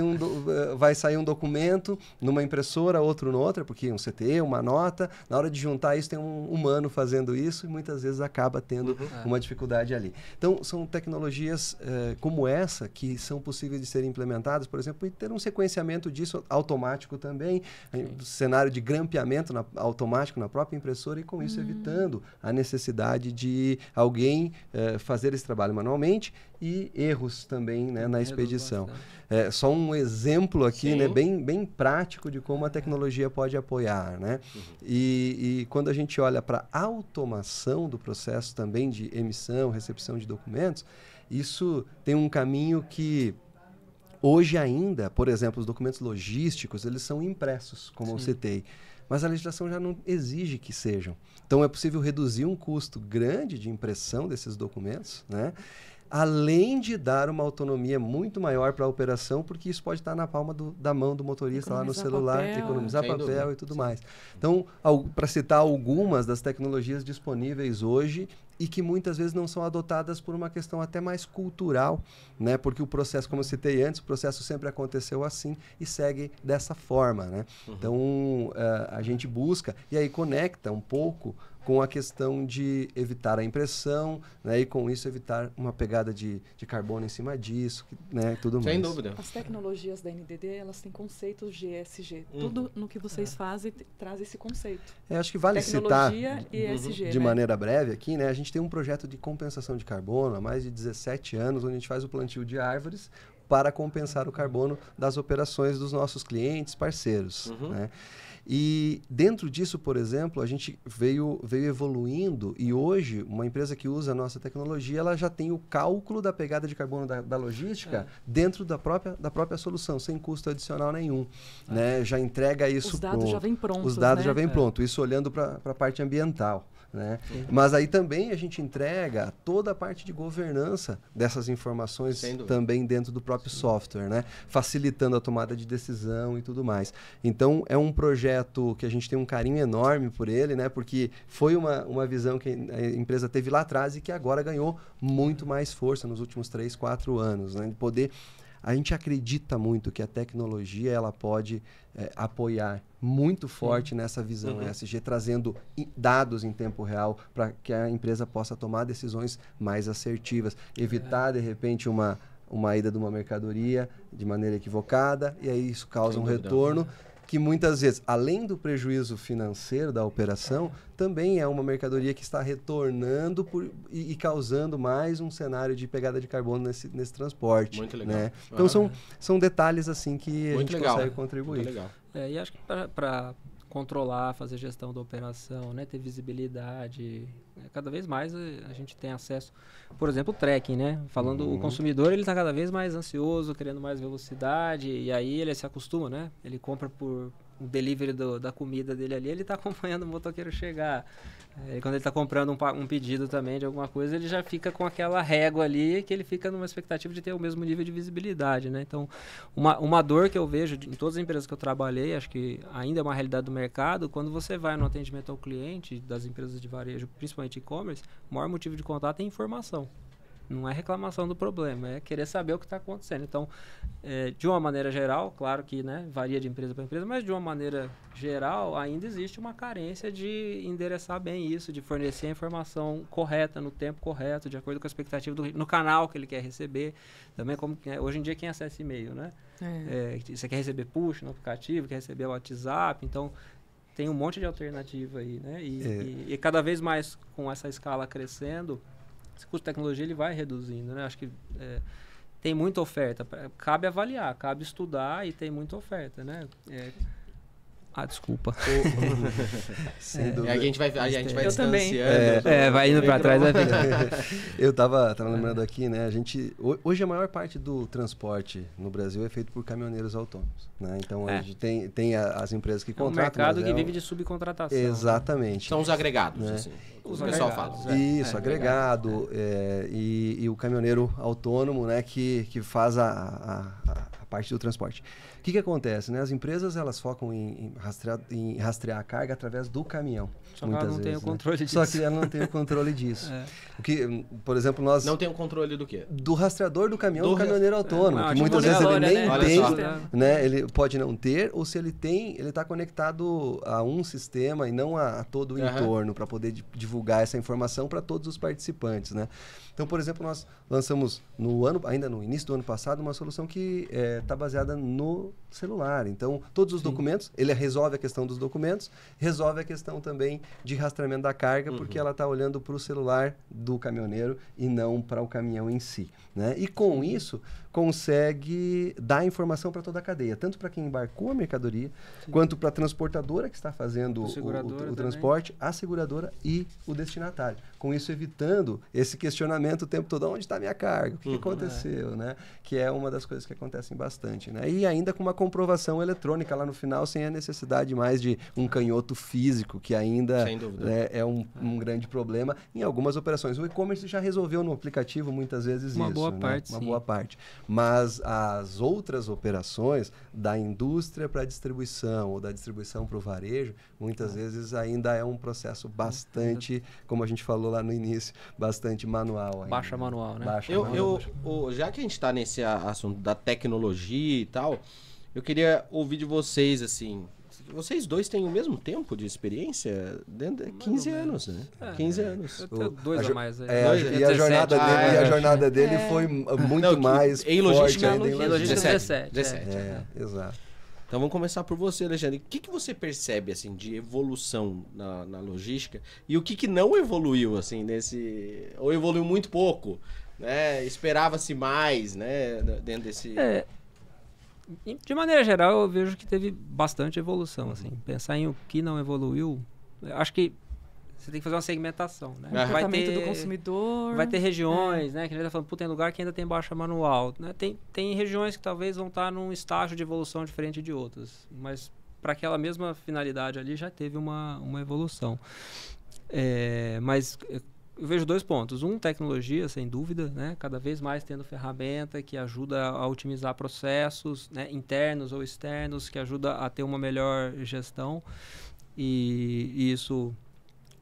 vai sair um documento numa impressora, outro noutra, porque um CTE, uma nota, na hora de juntar isso tem um humano fazendo isso e muitas vezes acaba tendo uma dificuldade ali. Então, são tecnologias como essa que são possíveis de serem implementadas, por exemplo, e ter um sequenciamento disso automático também, cenário de grampeamento automático na própria impressora e com isso evitando a necessidade de alguém fazer esse trabalho manualmente e erros também, né, na expedição. Só um exemplo aqui, né, bem prático de como a tecnologia pode apoiar, né? E quando a gente olha para a automação do processo também de emissão, recepção de documentos, isso tem um caminho que hoje ainda, por exemplo, os documentos logísticos, eles são impressos, como eu citei, mas a legislação já não exige que sejam. Então, é possível reduzir um custo grande de impressão desses documentos, né? Além de dar uma autonomia muito maior para a operação, porque isso pode estar na palma da mão do motorista, lá no celular, economizar papel e tudo mais. Então, para citar algumas das tecnologias disponíveis hoje e que muitas vezes não são adotadas por uma questão até mais cultural, né? Porque o processo, como eu citei antes, o processo sempre aconteceu assim e segue dessa forma, né? Então, a gente busca e aí conecta um pouco com a questão de evitar a impressão, né, e com isso evitar uma pegada de carbono em cima disso, né, tudo mais. Sem dúvida. As tecnologias da NDD, elas têm conceitos de ESG. Tudo no que vocês fazem traz esse conceito. Acho que vale citar e ESG, de maneira breve aqui, né, a gente tem um projeto de compensação de carbono há mais de 17 anos, onde a gente faz o plantio de árvores para compensar o carbono das operações dos nossos clientes, parceiros, né? E dentro disso, por exemplo, a gente veio evoluindo e hoje uma empresa que usa a nossa tecnologia, ela já tem o cálculo da pegada de carbono da logística dentro da própria solução, sem custo adicional nenhum. Né? Já entrega isso... Os dados já vêm prontos. Os dados já vêm prontos, isso olhando para a parte ambiental. Né? Mas aí também a gente entrega toda a parte de governança dessas informações também dentro do próprio software, né? Facilitando a tomada de decisão e tudo mais. Então é um projeto que a gente tem um carinho enorme por ele, né? Porque foi uma visão que a empresa teve lá atrás e que agora ganhou muito mais força nos últimos 3, 4 anos, né? De poder... A gente acredita muito que a tecnologia ela pode apoiar muito forte nessa visão ESG, trazendo dados em tempo real para que a empresa possa tomar decisões mais assertivas, evitar, de repente, uma ida de uma mercadoria de maneira equivocada, e aí isso causa um retorno que muitas vezes, além do prejuízo financeiro da operação, também é uma mercadoria que está retornando e causando mais um cenário de pegada de carbono nesse transporte. Muito legal. Né? Então são detalhes assim que a gente consegue contribuir. Muito legal. E acho que para controlar, fazer gestão da operação, né, ter visibilidade, cada vez mais a gente tem acesso, por exemplo, o tracking, né? Falando, o consumidor ele está cada vez mais ansioso, querendo mais velocidade, e aí ele se acostuma, né? Ele compra por o delivery da comida dele ali, ele está acompanhando o motoqueiro chegar. Quando ele está comprando um pedido também de alguma coisa, ele já fica com aquela régua ali, que ele fica numa expectativa de ter o mesmo nível de visibilidade, né? Então, uma dor que eu vejo em todas as empresas que eu trabalhei, acho que ainda é uma realidade do mercado, quando você vai no atendimento ao cliente das empresas de varejo, principalmente e-commerce, o maior motivo de contato é informação. Não é reclamação do problema, é querer saber o que está acontecendo. Então, de uma maneira geral, claro que, né, varia de empresa para empresa, mas de uma maneira geral ainda existe uma carência de endereçar bem isso, de fornecer a informação correta, no tempo correto, de acordo com a expectativa no canal que ele quer receber. Também como hoje em dia quem acessa e-mail, né? Você quer receber push no aplicativo, quer receber o WhatsApp, então tem um monte de alternativa aí, né? E cada vez mais com essa escala crescendo, esse custo de tecnologia ele vai reduzindo, né? Acho que tem muita oferta. Cabe avaliar, cabe estudar e tem muita oferta, né? Desculpa. A gente vai distanciando. Vai indo para trás. Eu tava lembrando aqui, né? Hoje a maior parte do transporte no Brasil é feito por caminhoneiros autônomos, né? Então a gente tem as empresas que contratam. É um mercado que vive de subcontratação. Exatamente. São os agregados, né? Assim. O pessoal fala. Isso, agregado. E o caminhoneiro autônomo, né? Que faz a parte do transporte. O que acontece, né? As empresas elas focam em rastrear a carga através do caminhão. Só que ela não tem o controle disso. Só que ela não tem o controle disso. O que, por exemplo, nós... Não tem o controle do quê? Do rastreador do caminhão do caminhoneiro autônomo. Que muitas vezes ele nem tem, né? Ele pode não ter, ou se ele tem, ele está conectado a um sistema e não a todo o entorno, para poder divulgar essa informação para todos os participantes, né? Então, por exemplo, nós lançamos ainda no início do ano passado, uma solução que está baseada no celular. Então, todos os documentos, ele resolve a questão dos documentos, resolve a questão também de rastreamento da carga, porque ela está olhando para o celular do caminhoneiro e não para o caminhão em si, né? E com isso, consegue dar informação para toda a cadeia, tanto para quem embarcou a mercadoria, quanto para a transportadora que está fazendo o transporte, a seguradora e o destinatário. Com isso, evitando esse questionamento o tempo todo, onde está a minha carga? O que aconteceu? Né? Que é uma das coisas que acontecem bastante. Né? E ainda com uma comprovação eletrônica lá no final, sem a necessidade mais de um canhoto físico, que ainda é um grande problema em algumas operações. O e-commerce já resolveu no aplicativo muitas vezes uma boa parte. Mas as outras operações da indústria para a distribuição ou da distribuição para o varejo, muitas vezes ainda é um processo bastante, como a gente falou lá no início, bastante manual. Ainda. Baixa manual, né? Já que a gente está nesse assunto da tecnologia e tal, eu queria ouvir de vocês, assim, vocês dois têm o mesmo tempo de experiência? 15 anos, né? 15 anos. Eu tenho 2 a mais. E a jornada dele foi muito mais em logística forte ainda. Em logística 17. Exato. Então vamos começar por você, Alexandre. O que você percebe assim de evolução na logística e o que não evoluiu assim ou evoluiu muito pouco, né? Esperava-se mais, né? Dentro desse De maneira geral, eu vejo que teve bastante evolução, assim. Pensar em o que não evoluiu, acho que você tem que fazer uma segmentação, né? O comportamento do consumidor. Vai ter regiões, né? Que a gente tá falando, tem lugar que ainda tem baixa manual, né? Tem regiões que talvez vão estar num estágio de evolução diferente de outras, mas para aquela mesma finalidade ali já teve uma evolução. Mas eu vejo 2 pontos. Tecnologia, sem dúvida, né? Cada vez mais tendo ferramenta que ajuda a otimizar processos, né? Internos ou externos, que ajuda a ter uma melhor gestão. E isso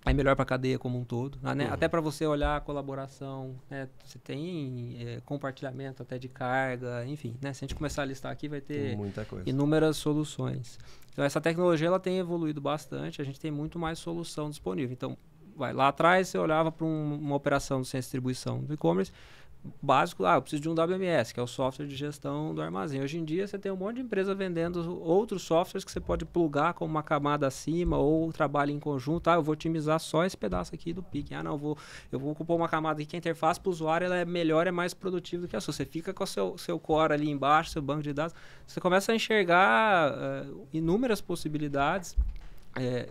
é melhor para a cadeia como um todo. Né? Até para você olhar a colaboração, né? Você tem compartilhamento até de carga, enfim. Né? Se a gente começar a listar aqui, vai ter inúmeras soluções. Então, essa tecnologia ela tem evoluído bastante. A gente tem muito mais solução disponível. Então, lá atrás você olhava para uma operação sem distribuição do e-commerce básico, eu preciso de um WMS, que é o software de gestão do armazém. Hoje em dia você tem um monte de empresa vendendo outros softwares que você pode plugar com uma camada acima ou trabalha em conjunto. Eu vou otimizar só esse pedaço aqui do picking. Eu vou ocupar uma camada aqui que a interface para o usuário ela é melhor, é mais produtiva do que a sua. Você fica com o seu core ali embaixo, seu banco de dados. Você começa a enxergar inúmeras possibilidades.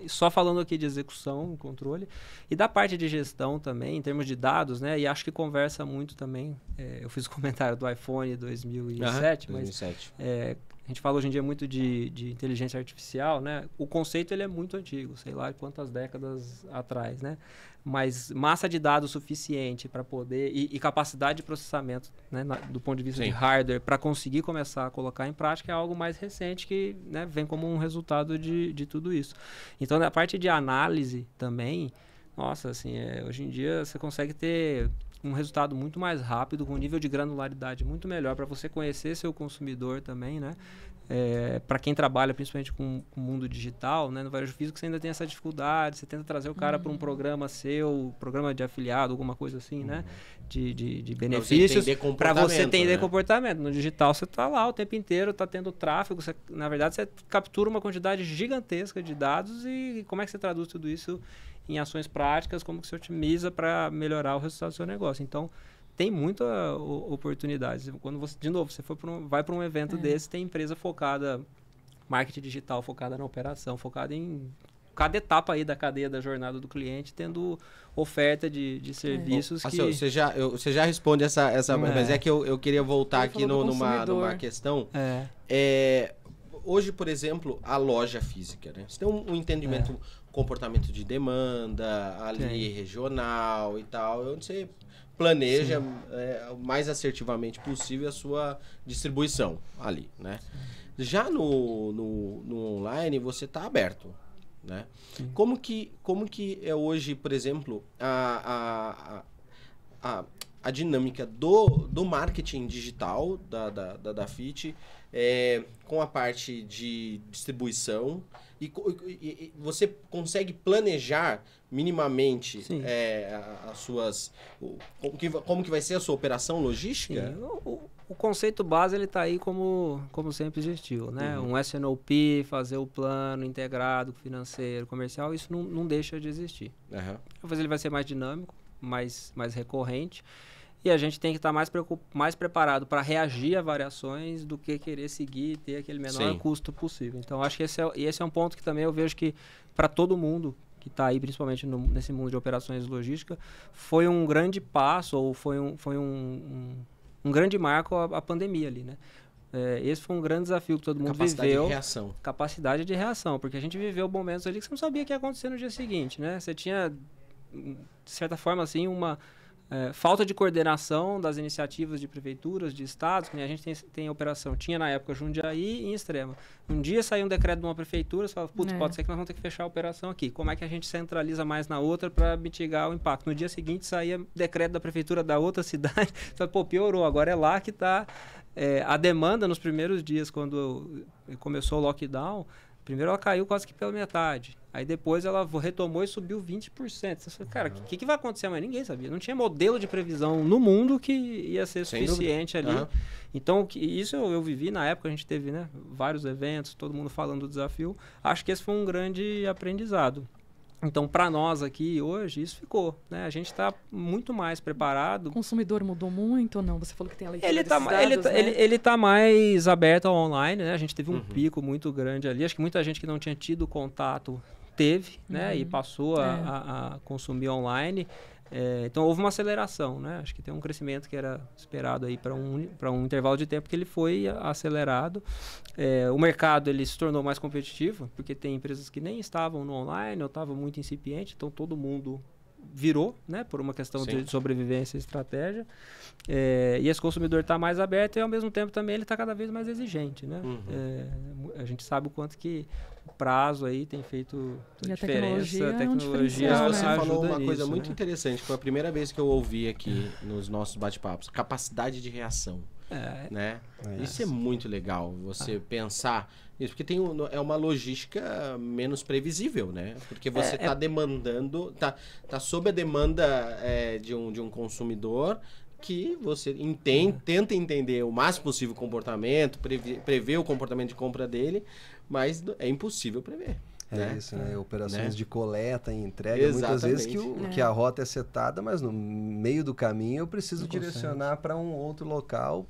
Só falando aqui de execução, controle, e da parte de gestão também, em termos de dados, né? E acho que conversa muito também. Eu fiz o comentário do iPhone 2007, mas 2007. A gente fala hoje em dia muito de inteligência artificial, né? O conceito ele é muito antigo, sei lá quantas décadas atrás, né? Mas massa de dados suficiente para poder e capacidade de processamento, né, do ponto de vista de hardware para conseguir começar a colocar em prática é algo mais recente que, né, vem como um resultado de tudo isso. Então, na parte de análise também, nossa, assim, hoje em dia você consegue ter um resultado muito mais rápido, com um nível de granularidade muito melhor para você conhecer seu consumidor também, né? Para quem trabalha principalmente com o mundo digital, né? No varejo físico você ainda tem essa dificuldade, você tenta trazer o cara para um programa seu, programa de afiliado, alguma coisa assim, né? De benefícios, para você entender comportamento. No digital você está lá o tempo inteiro, está tendo tráfego, na verdade você captura uma quantidade gigantesca de dados e como é que você traduz tudo isso em ações práticas, como que você otimiza para melhorar o resultado do seu negócio. Então, tem muita oportunidade. Quando você, de novo, você vai para um evento desse, tem empresa focada, marketing digital focada na operação, focada em cada etapa aí da cadeia da jornada do cliente, tendo oferta de serviços que... Você já responde essa mas é que eu queria voltar aqui numa questão. Hoje, por exemplo, a loja física, né? Você tem um entendimento, comportamento de demanda, ali regional e tal, onde você planeja o mais assertivamente possível a sua distribuição ali, né? Já no online, você está aberto, né? Como que é hoje, por exemplo, a dinâmica do marketing digital da FIT com a parte de distribuição e você consegue planejar minimamente as suas... Como que vai ser a sua operação logística? O conceito base ele está aí como sempre existiu, né? Um S&OP, fazer o plano integrado, financeiro, comercial, isso não deixa de existir. Talvez ele vai ser mais dinâmico, mais recorrente, e a gente tem que estar mais preparado para reagir a variações do que querer seguir e ter aquele menor custo possível. Então, acho que esse é um ponto que também eu vejo que para todo mundo que está aí, principalmente nesse mundo de operações de logística, foi um grande passo ou foi um grande marco a pandemia ali, né? Esse foi um grande desafio que todo mundo viveu. Capacidade de reação. Porque a gente viveu momentos ali que você não sabia o que ia acontecer no dia seguinte, né? Você tinha, de certa forma, assim, uma falta de coordenação das iniciativas de prefeituras, de estados, que a gente tem operação. Tinha na época Jundiaí e em Extrema. Um dia saiu um decreto de uma prefeitura, você fala, putz, pode ser que nós vamos ter que fechar a operação aqui. Como é que a gente centraliza mais na outra para mitigar o impacto? No dia seguinte saía decreto da prefeitura da outra cidade, você fala, pô, piorou, agora é lá que está a demanda nos primeiros dias, quando começou o lockdown. Primeiro ela caiu quase que pela metade. Aí depois ela retomou e subiu 20%. Você fala, cara, o que vai acontecer amanhã? Ninguém sabia. Não tinha modelo de previsão no mundo que ia ser suficiente ali. Então, isso eu vivi na época. A gente teve, né, vários eventos, todo mundo falando do desafio. Acho que esse foi um grande aprendizado. Então, para nós aqui hoje, isso ficou, né? A gente está muito mais preparado. O consumidor mudou muito ou não? Você falou que tem a leitura ele tá mais aberto ao online, né? A gente teve um pico muito grande ali. Acho que muita gente que não tinha tido contato teve, né? E passou a consumir online. Então houve uma aceleração, né? Acho que tem um crescimento que era esperado aí para um intervalo de tempo que ele foi acelerado. O mercado ele se tornou mais competitivo, porque tem empresas que nem estavam no online ou estavam muito incipiente, então todo mundo virou, né? Por uma questão de sobrevivência e estratégia. E esse consumidor está mais aberto e ao mesmo tempo também ele está cada vez mais exigente, né? A gente sabe o quanto que o prazo aí tem feito diferença, a tecnologia você falou uma coisa muito interessante, que foi a primeira vez que eu ouvi aqui nos nossos bate-papos, capacidade de reação. Né? Isso é muito legal, você pensar isso, porque é uma logística menos previsível, né? Porque você está demandando, tá sob a demanda de um consumidor que você tenta entender o máximo possível o comportamento, prever o comportamento de compra dele, mas é impossível prever. Isso, né? Operações de coleta e entrega, muitas vezes que a rota é setada, mas no meio do caminho eu preciso direcionar para um outro local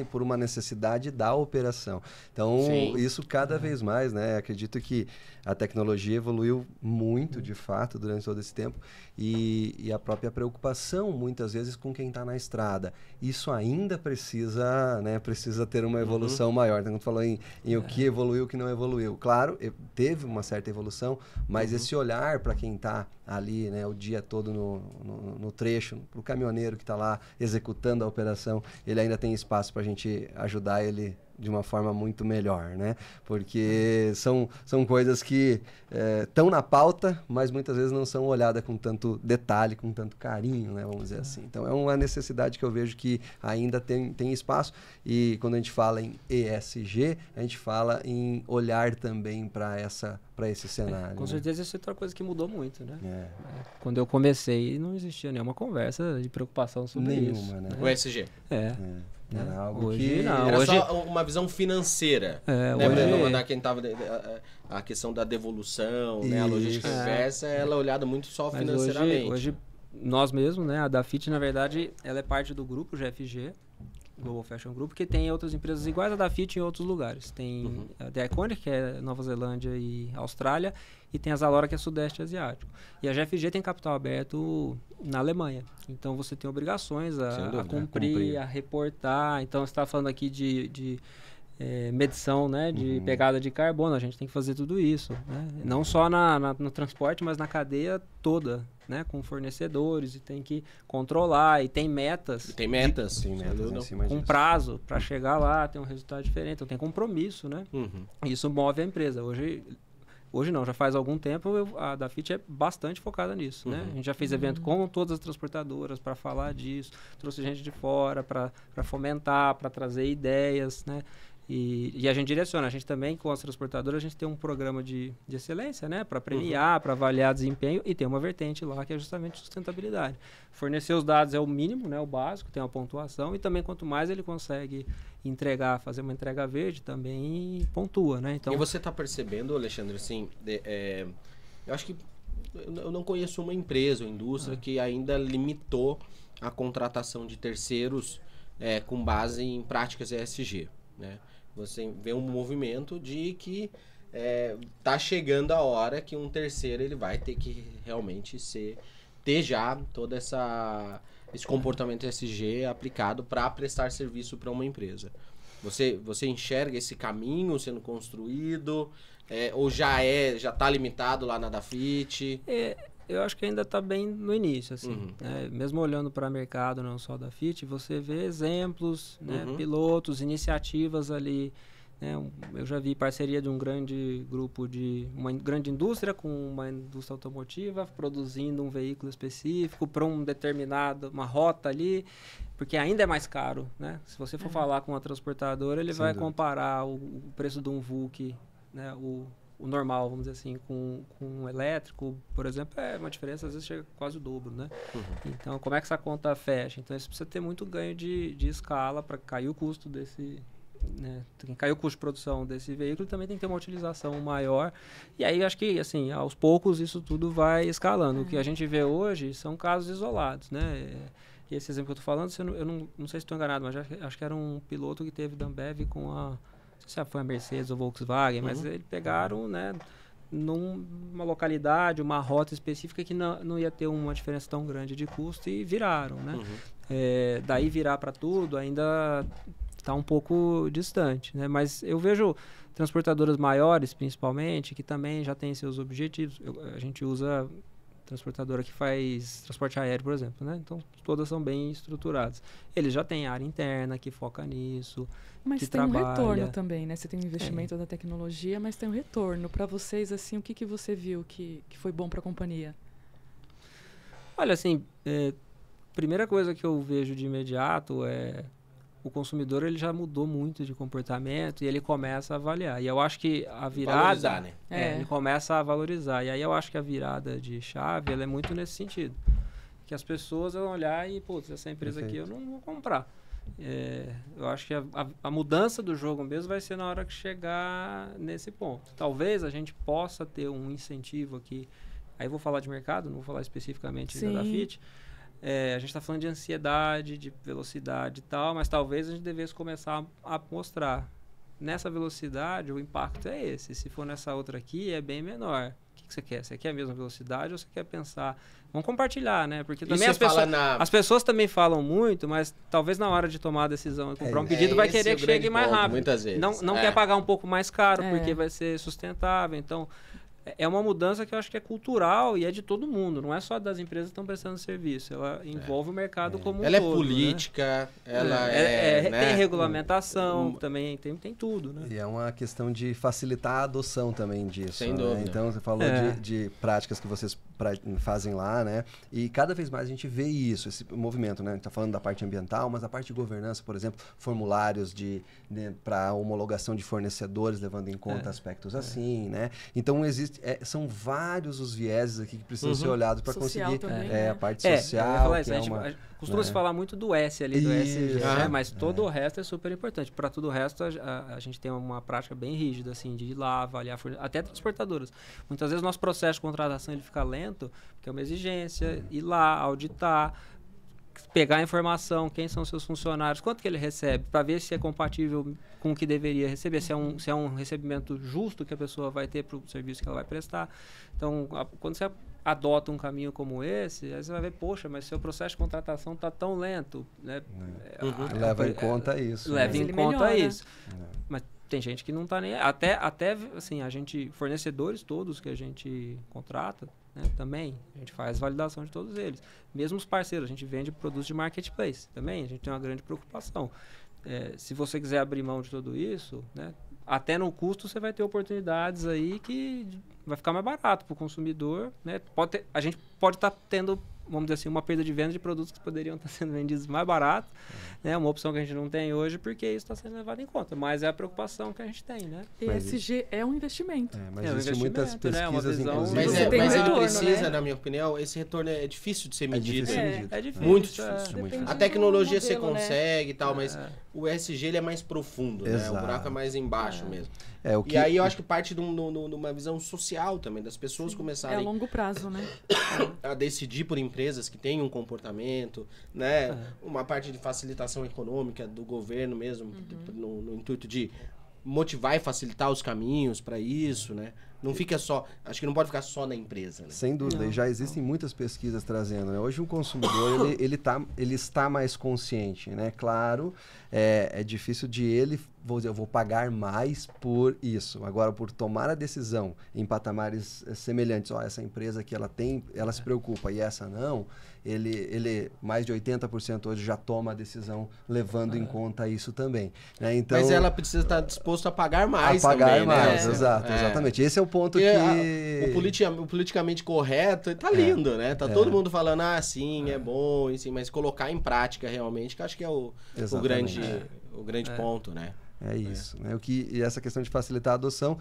por uma necessidade da operação. Então, isso cada vez mais, né? Acredito que a tecnologia evoluiu muito, de fato, durante todo esse tempo e a própria preocupação, muitas vezes, com quem está na estrada. Isso ainda precisa ter uma evolução maior. Então, quando falou em o que evoluiu, o que não evoluiu. Claro, teve uma certa evolução, mas esse olhar para quem está ali, né, o dia todo no trecho, para o caminhoneiro que está lá executando a operação, ele ainda tem espaço para a gente ajudar ele de uma forma muito melhor, né? Porque são coisas que estão na pauta, mas muitas vezes não são olhadas com tanto detalhe, com tanto carinho, né? Vamos dizer assim. Então é uma necessidade que eu vejo que ainda tem espaço, e quando a gente fala em ESG, a gente fala em olhar também para esse cenário. Com certeza isso é outra coisa que mudou muito, né? Quando eu comecei, não existia nenhuma conversa de preocupação sobre isso. Né? O ESG. Era algo hoje era só uma visão financeira. Hoje quem tava a questão da devolução, né, a logística inversa, ela é olhada muito só financeiramente. Hoje nós mesmos, né, a Dafit, na verdade, ela é parte do grupo GFG, Global Fashion Group, que tem outras empresas iguais à Dafit em outros lugares. Tem a The Iconic, que é Nova Zelândia e Austrália, e tem a Zalora, que é Sudeste Asiático. E a GFG tem capital aberto na Alemanha. Então você tem obrigações a cumprir, a reportar. Então você está falando aqui de medição, né, de pegada de carbono. A gente tem que fazer tudo isso, né? Não só no transporte, mas na cadeia toda, né, com fornecedores, e tem que controlar, e tem metas. Com prazo para chegar lá, ter um resultado diferente. Então tem compromisso, né? Isso move a empresa. Hoje não, já faz algum tempo a Dafit é bastante focada nisso, né? A gente já fez evento com todas as transportadoras para falar disso, trouxe gente de fora para fomentar, para trazer ideias, né? E a gente direciona. A gente também, com as transportadoras, a gente tem um programa de excelência, né? Para premiar, para avaliar desempenho, e tem uma vertente lá que é justamente sustentabilidade. Fornecer os dados é o mínimo, né? O básico, tem uma pontuação, e também quanto mais ele consegue fazer uma entrega verde, também pontua, né? Então, e você está percebendo, Alexandre, assim, eu acho que eu não conheço uma empresa ou indústria que ainda limitou a contratação de terceiros com base em práticas ESG, né? Você vê um movimento de que tá chegando a hora que um terceiro ele vai ter que realmente ter já todo esse comportamento ESG aplicado para prestar serviço para uma empresa. Você enxerga esse caminho sendo construído, ou já está limitado lá na Dafit? Eu acho que ainda está bem no início, assim. Mesmo olhando para o mercado, não só da Dafit, você vê exemplos, né, pilotos, iniciativas ali. Né, eu já vi parceria de um grande grupo uma grande indústria com uma indústria automotiva produzindo um veículo específico para uma rota ali, porque ainda é mais caro, né? Se você for falar com uma transportadora, ele vai comparar o preço de um VUC, né, o normal, vamos dizer assim, com um elétrico, por exemplo, uma diferença, às vezes chega quase o dobro, né? Então, como é que essa conta fecha? Então, isso precisa ter muito ganho de escala para cair o custo né, quem caiu o custo de produção desse veículo também tem que ter uma utilização maior. E aí acho que, assim, aos poucos isso tudo vai escalando. O que a gente vê hoje são casos isolados, né? E esse exemplo que eu estou falando, eu não sei se estou enganado, mas acho que era um piloto que teve da Ambev com a... Não sei se foi a Mercedes ou Volkswagen, mas eles pegaram, né, numa localidade, uma rota específica que não ia ter uma diferença tão grande de custo e viraram, né? Daí virar para tudo ainda está um pouco distante, né? Mas eu vejo transportadoras maiores, principalmente, que também já têm seus objetivos. A gente usa transportadora que faz transporte aéreo, por exemplo, né? Então, todas são bem estruturadas. Eles já têm área interna que foca nisso, mas que tem um trabalha. retorno também, né? Você tem um investimento da tecnologia, mas tem um retorno. Para vocês, assim, o que você viu que foi bom para a companhia? Olha, assim, primeira coisa que eu vejo de imediato é o consumidor, ele já mudou muito de comportamento e ele começa a avaliar. E eu acho que a virada... Valorizar, né? Ele começa a valorizar. E aí eu acho que a virada de chave, ela é muito nesse sentido. Que as pessoas vão olhar e, putz, essa empresa aqui eu não vou comprar. Eu acho que a mudança do jogo mesmo vai ser na hora que chegar nesse ponto. Talvez a gente possa ter um incentivo aqui. Aí eu vou falar de mercado, não vou falar especificamente da Fit. A gente está falando de ansiedade, de velocidade e tal, mas talvez a gente devesse começar a mostrar. Nessa velocidade, o impacto é esse. Se for nessa outra aqui, é bem menor. O que você quer? Você quer a mesma velocidade ou você quer pensar... Vamos compartilhar, né? Porque também as pessoas também falam muito, mas talvez na hora de tomar a decisão e comprar um pedido vai querer que chegue mais rápido. Muitas vezes. Não quer pagar um pouco mais caro porque vai ser sustentável. Então... É uma mudança que eu acho que é cultural e é de todo mundo. Não é só das empresas que estão prestando serviço. Ela envolve o mercado como um todo. Ela é política, né? Ela tem regulamentação, também tem tudo, né? E é uma questão de facilitar a adoção também disso. Sem dúvida. Então, você falou de práticas que vocês fazem lá, né? E cada vez mais a gente vê isso, esse movimento, né? A gente está falando da parte ambiental, mas a parte de governança, por exemplo, formulários para homologação de fornecedores, levando em conta aspectos assim, né? Então, são vários os vieses aqui que precisam ser olhados para conseguir também, a parte social. Costuma-se falar muito do S ali, do SG, né? Mas todo o resto é super importante. Para tudo o resto, a gente tem uma prática bem rígida, assim, de ir lá, avaliar, até transportadoras. Muitas vezes o nosso processo de contratação ele fica lento, porque é uma exigência, ir lá, auditar, pegar a informação, quem são seus funcionários, quanto que ele recebe, para ver se é compatível com o que deveria receber, se é um recebimento justo que a pessoa vai ter para o serviço que ela vai prestar. Então, quando você adota um caminho como esse, aí você vai ver, poxa, mas seu processo de contratação está tão lento, né? Leva em conta isso. Leva em conta isso. Mas tem gente que não está nem... Até assim, fornecedores todos que a gente contrata, né, também, a gente faz validação de todos eles. Mesmo os parceiros, a gente vende produtos de marketplace também, a gente tem uma grande preocupação. Se você quiser abrir mão de tudo isso, né, até no custo você vai ter oportunidades aí que vai ficar mais barato para o consumidor, né? A gente pode estar tendo, vamos dizer assim, uma perda de venda de produtos que poderiam estar sendo vendidos mais barato, né? Uma opção que a gente não tem hoje porque isso está sendo levado em conta, mas é a preocupação que a gente tem, né? ESG é um investimento. Mas existe muitas pesquisas, inclusive. Mas ele precisa, na minha opinião, esse retorno é difícil de ser medido. É difícil. Muito difícil. A tecnologia você consegue e tal, mas o ESG ele é mais profundo, né? O buraco é mais embaixo mesmo. E aí eu acho que parte de uma visão social também, das pessoas começarem... É a longo prazo, né? a decidir por empresas que têm um comportamento, né? Uma parte de facilitação econômica do governo mesmo, no intuito de motivar e facilitar os caminhos para isso, né? Não fica só... Acho que não pode ficar só na empresa, né? Sem dúvida. E já existem muitas pesquisas trazendo, né? Hoje o consumidor, ele está mais consciente, né? Claro, é difícil de ele... Vou dizer, eu vou pagar mais por isso. Agora, por tomar a decisão em patamares semelhantes, essa empresa que ela se preocupa e essa não, ele mais de 80% hoje já toma a decisão levando em conta isso também. Né? Então, mas ela precisa estar disposta a pagar mais também, mais, né? Exatamente. Esse é o ponto que... O politicamente correto tá lindo, né? Tá todo mundo falando, sim, é bom, mas colocar em prática realmente, que acho que é o grande ponto, né? É isso. Né? E essa questão de facilitar a adoção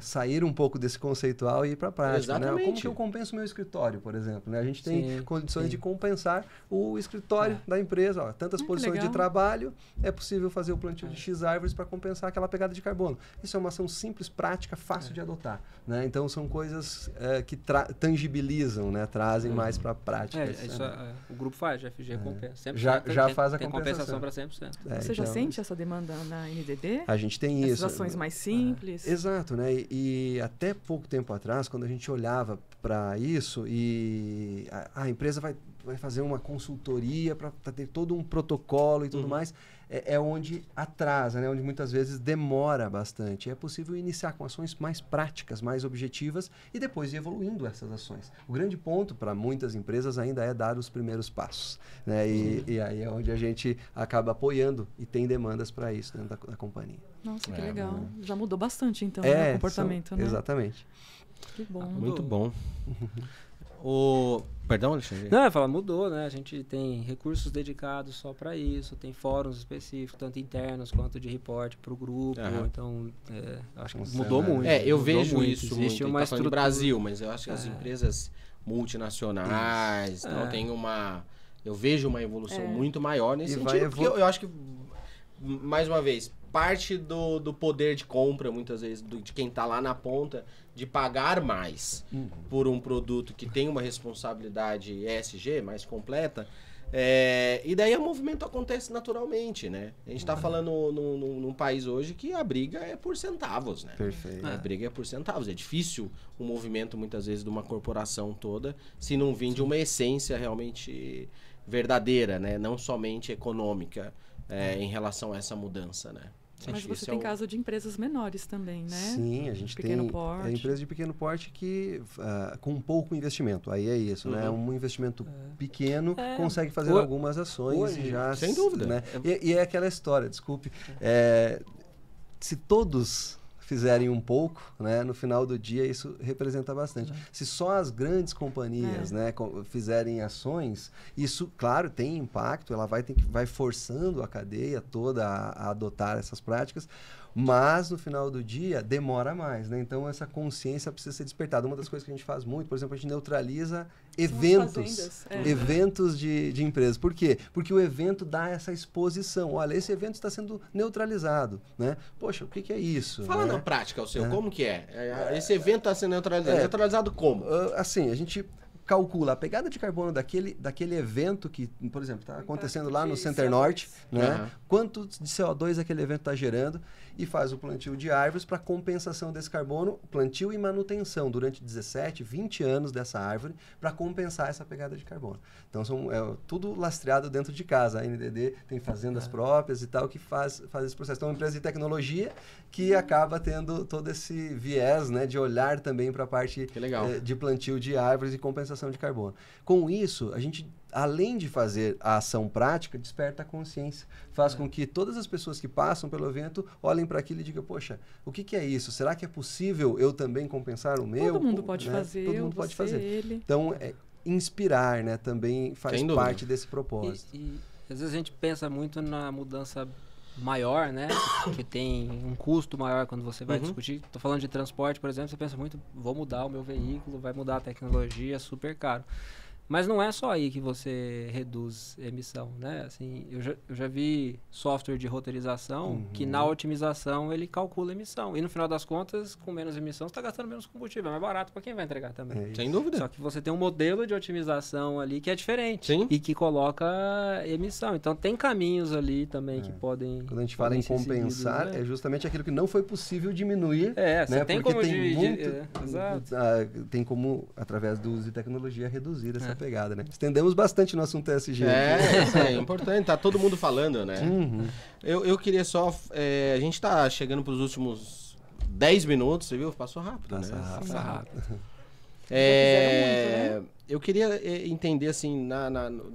sair um pouco desse conceitual e ir para a prática. Né? Exatamente. Como que eu compenso o meu escritório, por exemplo? Né? A gente tem condições de compensar o escritório da empresa. Ó, tantas posições de trabalho, é possível fazer o plantio de X árvores para compensar aquela pegada de carbono. Isso é uma ação simples, prática, fácil de adotar. Né? Então, são coisas que tangibilizam, né? Trazem mais para a prática. O grupo faz, o FG compensa. Já faz a compensação. Tem compensação para 100%. Você já sente essa demanda na NDD? A gente tem isso. Essas ações mais simples. Exato, né? E até pouco tempo atrás, quando a gente olhava para isso e a empresa vai fazer uma consultoria para ter todo um protocolo e tudo mais, é onde atrasa, né? Onde muitas vezes demora bastante. É possível iniciar com ações mais práticas, mais objetivas e depois ir evoluindo essas ações. O grande ponto para muitas empresas ainda é dar os primeiros passos, né? E aí é onde a gente acaba apoiando e tem demandas para isso dentro da companhia. Nossa, que legal. Já mudou bastante, então, o comportamento, né? Exatamente. Que bom. Muito bom. Perdão, Alexandre? Não, eu falo, mudou, né? A gente tem recursos dedicados só para isso, tem fóruns específicos, tanto internos quanto de reporte para o grupo. Então, acho que mudou muito. Eu vejo isso Existe muito. Uma tá falando do Brasil, mas eu acho que as empresas multinacionais tem uma... Eu vejo uma evolução muito maior nesse sentido, porque eu acho que, mais uma vez, parte do poder de compra, muitas vezes, de quem está lá na ponta, de pagar mais por um produto que tem uma responsabilidade ESG mais completa, e daí o movimento acontece naturalmente, né? A gente está falando num país hoje que a briga é por centavos, né? Perfeito. A briga é por centavos. É difícil o movimento, muitas vezes, de uma corporação toda, se não vir de uma essência realmente verdadeira, né? Não somente econômica, em relação a essa mudança, né? Mas você tem caso de empresas menores também, né? Sim, a gente pequeno porte. Empresa de pequeno porte que com pouco investimento. Aí é isso, né? Um investimento pequeno consegue fazer algumas ações e já... Sem dúvida. Né? E é aquela história, desculpe. Se todos fizerem um pouco, né, no final do dia isso representa bastante. Se só as grandes companhias né, fizerem ações, isso, claro, tem impacto, ela vai forçando a cadeia toda a adotar essas práticas, mas no final do dia demora mais, né? Então essa consciência precisa ser despertada. Uma das coisas que a gente faz muito, por exemplo, a gente neutraliza eventos de empresas. Por quê? Porque o evento dá essa exposição. Olha, esse evento está sendo neutralizado, né? Poxa, o que é isso? Fala na prática, o seu, como que é? Esse evento está sendo neutralizado. Neutralizado como? Assim, a gente calcula a pegada de carbono daquele evento que, por exemplo, está acontecendo lá no Center Norte, né? Quanto de CO2 aquele evento está gerando e faz o plantio de árvores para compensação desse carbono, plantio e manutenção durante 17, 20 anos dessa árvore para compensar essa pegada de carbono. Então, tudo lastreado dentro de casa. A NDD tem fazendas próprias e tal que faz esse processo. Então, é uma empresa de tecnologia que acaba tendo todo esse viés, né, de olhar também para a parte de plantio de árvores e compensação de carbono. Com isso, a gente, além de fazer a ação prática, desperta a consciência. Faz com que todas as pessoas que passam pelo evento olhem para aquilo e digam, poxa, o que é isso? Será que é possível eu também compensar o meu? Todo mundo pode fazer. Todo mundo pode fazer. Ele. Então, inspirar, né, também faz parte desse propósito. E às vezes a gente pensa muito na mudança maior, né? Que tem um custo maior quando você vai discutir. Estou falando de transporte, por exemplo, você pensa muito, vou mudar o meu veículo, vai mudar a tecnologia, super caro. Mas não é só aí que você reduz emissão, né? Assim, eu já vi software de roteirização que na otimização ele calcula emissão. E no final das contas, com menos emissão, você está gastando menos combustível. É mais barato para quem vai entregar também. Sem dúvida. Só que você tem um modelo de otimização ali que é diferente. Sim. E que coloca emissão. Então tem caminhos ali também que podem... Quando a gente fala em compensar, seguidos, é justamente aquilo que não foi possível diminuir. Você né? tem porque como tem muito... Exato. Tem como, através do uso de tecnologia, reduzir essa pegada, né? Estendemos bastante no assunto ESG. Isso é importante, tá todo mundo falando, né? Eu queria só... a gente tá chegando pros últimos 10 minutos, você viu? Passou rápido, né? Passa rápido. Muito, né? Eu queria entender, assim,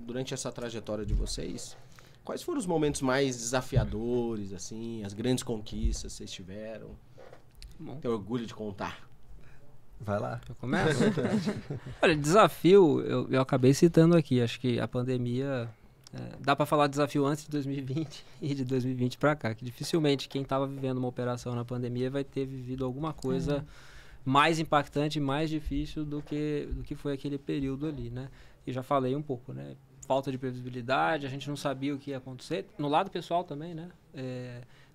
durante essa trajetória de vocês, quais foram os momentos mais desafiadores, assim, as grandes conquistas que vocês tiveram? Tenho orgulho de contar. Vai lá. Eu começo? Olha, desafio, eu acabei citando aqui. Acho que a pandemia dá para falar desafio antes de 2020 e de 2020 para cá, que dificilmente quem estava vivendo uma operação na pandemia vai ter vivido alguma coisa mais impactante, mais difícil do que foi aquele período ali, né? E já falei um pouco, né? Falta de previsibilidade, a gente não sabia o que ia acontecer. No lado pessoal também, né?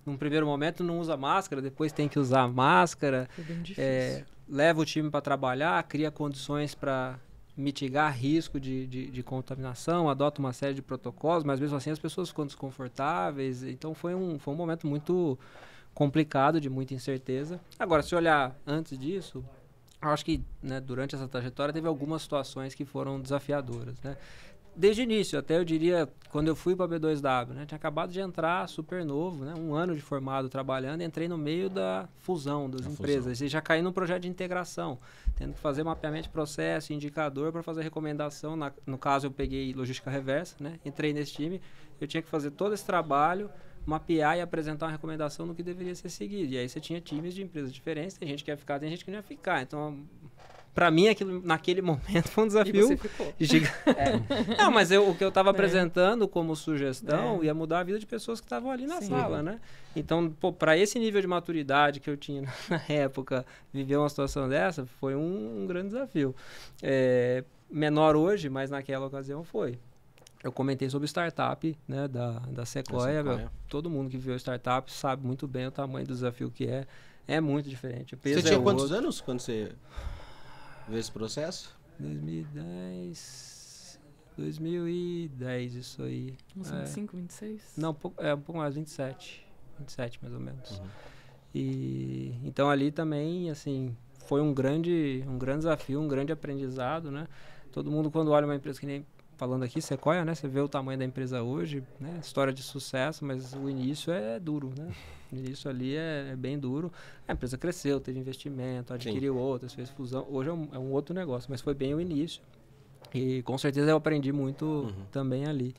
Num primeiro momento não usa máscara, depois tem que usar máscara. Foi bem difícil. Leva o time para trabalhar, cria condições para mitigar risco de contaminação, adota uma série de protocolos, mas mesmo assim as pessoas ficam desconfortáveis. Então foi um momento muito complicado, de muita incerteza. Agora, se olhar antes disso, eu acho que, né, durante essa trajetória teve algumas situações que foram desafiadoras, né? Desde o início, até eu diria, quando eu fui para a B2W, né, tinha acabado de entrar super novo, né, 1 ano de formado trabalhando, entrei no meio da fusão das empresas, e já caí num projeto de integração, tendo que fazer mapeamento de processo, indicador para fazer recomendação. No caso, eu peguei logística reversa, né, entrei nesse time, eu tinha que fazer todo esse trabalho, mapear e apresentar uma recomendação no que deveria ser seguido. E aí você tinha times de empresas diferentes, tem gente que ia ficar, tem gente que não ia ficar. Então, para mim, aquilo, naquele momento foi um desafio. E você ficou. Não, mas o que eu estava apresentando como sugestão ia mudar a vida de pessoas que estavam ali na sala, né? Então, para esse nível de maturidade que eu tinha na época, viver uma situação dessa foi um grande desafio. Menor hoje, mas naquela ocasião foi. Eu comentei sobre startup, né, da Sequoia. Todo mundo que viu startup sabe muito bem o tamanho do desafio que é. É muito diferente. O peso você tinha quantos anos quando você viu esse processo? 2010, isso aí. Uns 25, 26? Não, um pouco mais, 27 mais ou menos. E então ali também, assim, foi um grande desafio, um grande aprendizado, né? Todo mundo, quando olha uma empresa que nem falando aqui, Sequoia, né? Você vê o tamanho da empresa hoje, né? História de sucesso, mas o início é duro, né? O início ali é bem duro. A empresa cresceu, teve investimento, adquiriu outras, fez fusão. Hoje é um outro negócio, mas foi bem o início. E com certeza eu aprendi muito também ali.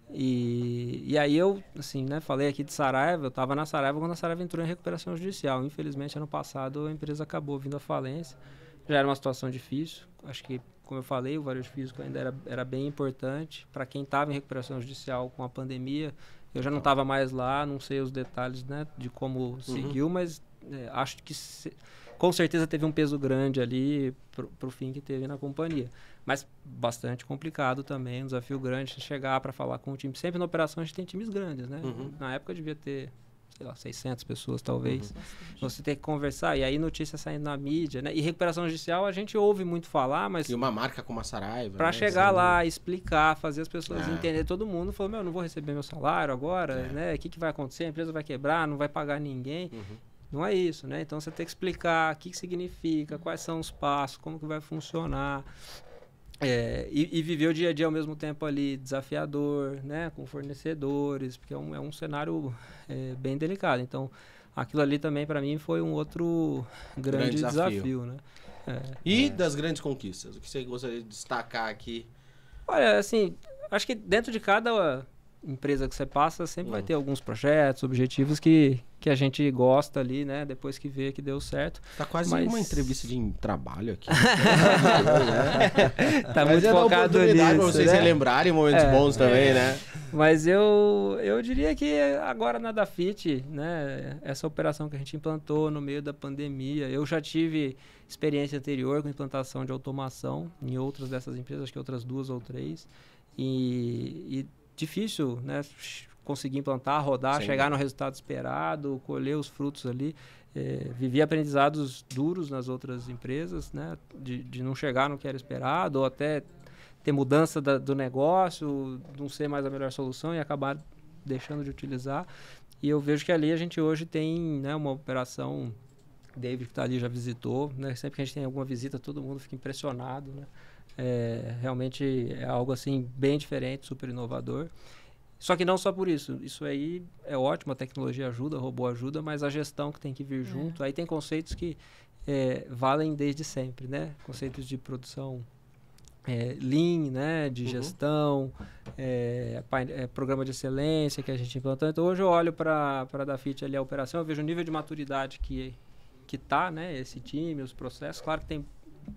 E aí eu, assim, né? Falei aqui de Saraiva, eu estava na Saraiva quando a Saraiva entrou em recuperação judicial. Infelizmente, ano passado, a empresa acabou vindo à falência. Já era uma situação difícil, acho que, como eu falei, o varejo físico ainda era bem importante. Para quem estava em recuperação judicial com a pandemia, eu já não estava mais lá, não sei os detalhes, né, de como seguiu, mas acho que com certeza teve um peso grande ali para o fim que teve na companhia. Mas bastante complicado também, um desafio grande chegar para falar com o time. Sempre na operação a gente tem times grandes, né? Na época devia ter, sei lá, 600 pessoas talvez. Você tem que conversar, e aí notícia saindo na mídia, né? E recuperação judicial a gente ouve muito falar, mas... E uma marca como a Saraiva, para chegar lá, explicar, fazer as pessoas entenderem. Todo mundo falou, eu não vou receber meu salário agora, né? O que vai acontecer? A empresa vai quebrar, não vai pagar ninguém. Não é isso, né? Então você tem que explicar o que significa, quais são os passos, como que vai funcionar. E viver o dia a dia ao mesmo tempo ali desafiador, né, com fornecedores, porque é um cenário bem delicado. Então, aquilo ali também para mim foi um outro grande desafio, né? E das grandes conquistas, o que você gostaria de destacar aqui? Olha, assim, acho que dentro de cada empresa que você passa, sempre vai ter alguns projetos, objetivos que a gente gosta ali, né? Depois que vê que deu certo. Tá quase uma entrevista de trabalho aqui. Tá muito focado nisso, pra vocês relembrarem momentos bons também, né? Mas eu diria que agora na Dafit, né? Essa operação que a gente implantou no meio da pandemia, eu já tive experiência anterior com implantação de automação em outras dessas empresas, acho que outras 2 ou 3. E difícil, né? Conseguir implantar, rodar, chegar no resultado esperado, colher os frutos ali. Vivi aprendizados duros nas outras empresas, né? De não chegar no que era esperado, ou até ter mudança do negócio, não ser mais a melhor solução e acabar deixando de utilizar. E eu vejo que ali a gente hoje tem, né, uma operação, David que está ali já visitou, né? Sempre que a gente tem alguma visita, todo mundo fica impressionado, né? Realmente é algo assim bem diferente, super inovador. Só que não só por isso. Isso aí é ótimo, a tecnologia ajuda, o robô ajuda, mas a gestão que tem que vir junto. Aí tem conceitos que valem desde sempre, né? Conceitos de produção Lean, né? De gestão, programa de excelência que a gente implantou. Então hoje eu olho para a Dafit ali, a operação, eu vejo o nível de maturidade que tá, né? Esse time, os processos. Claro que tem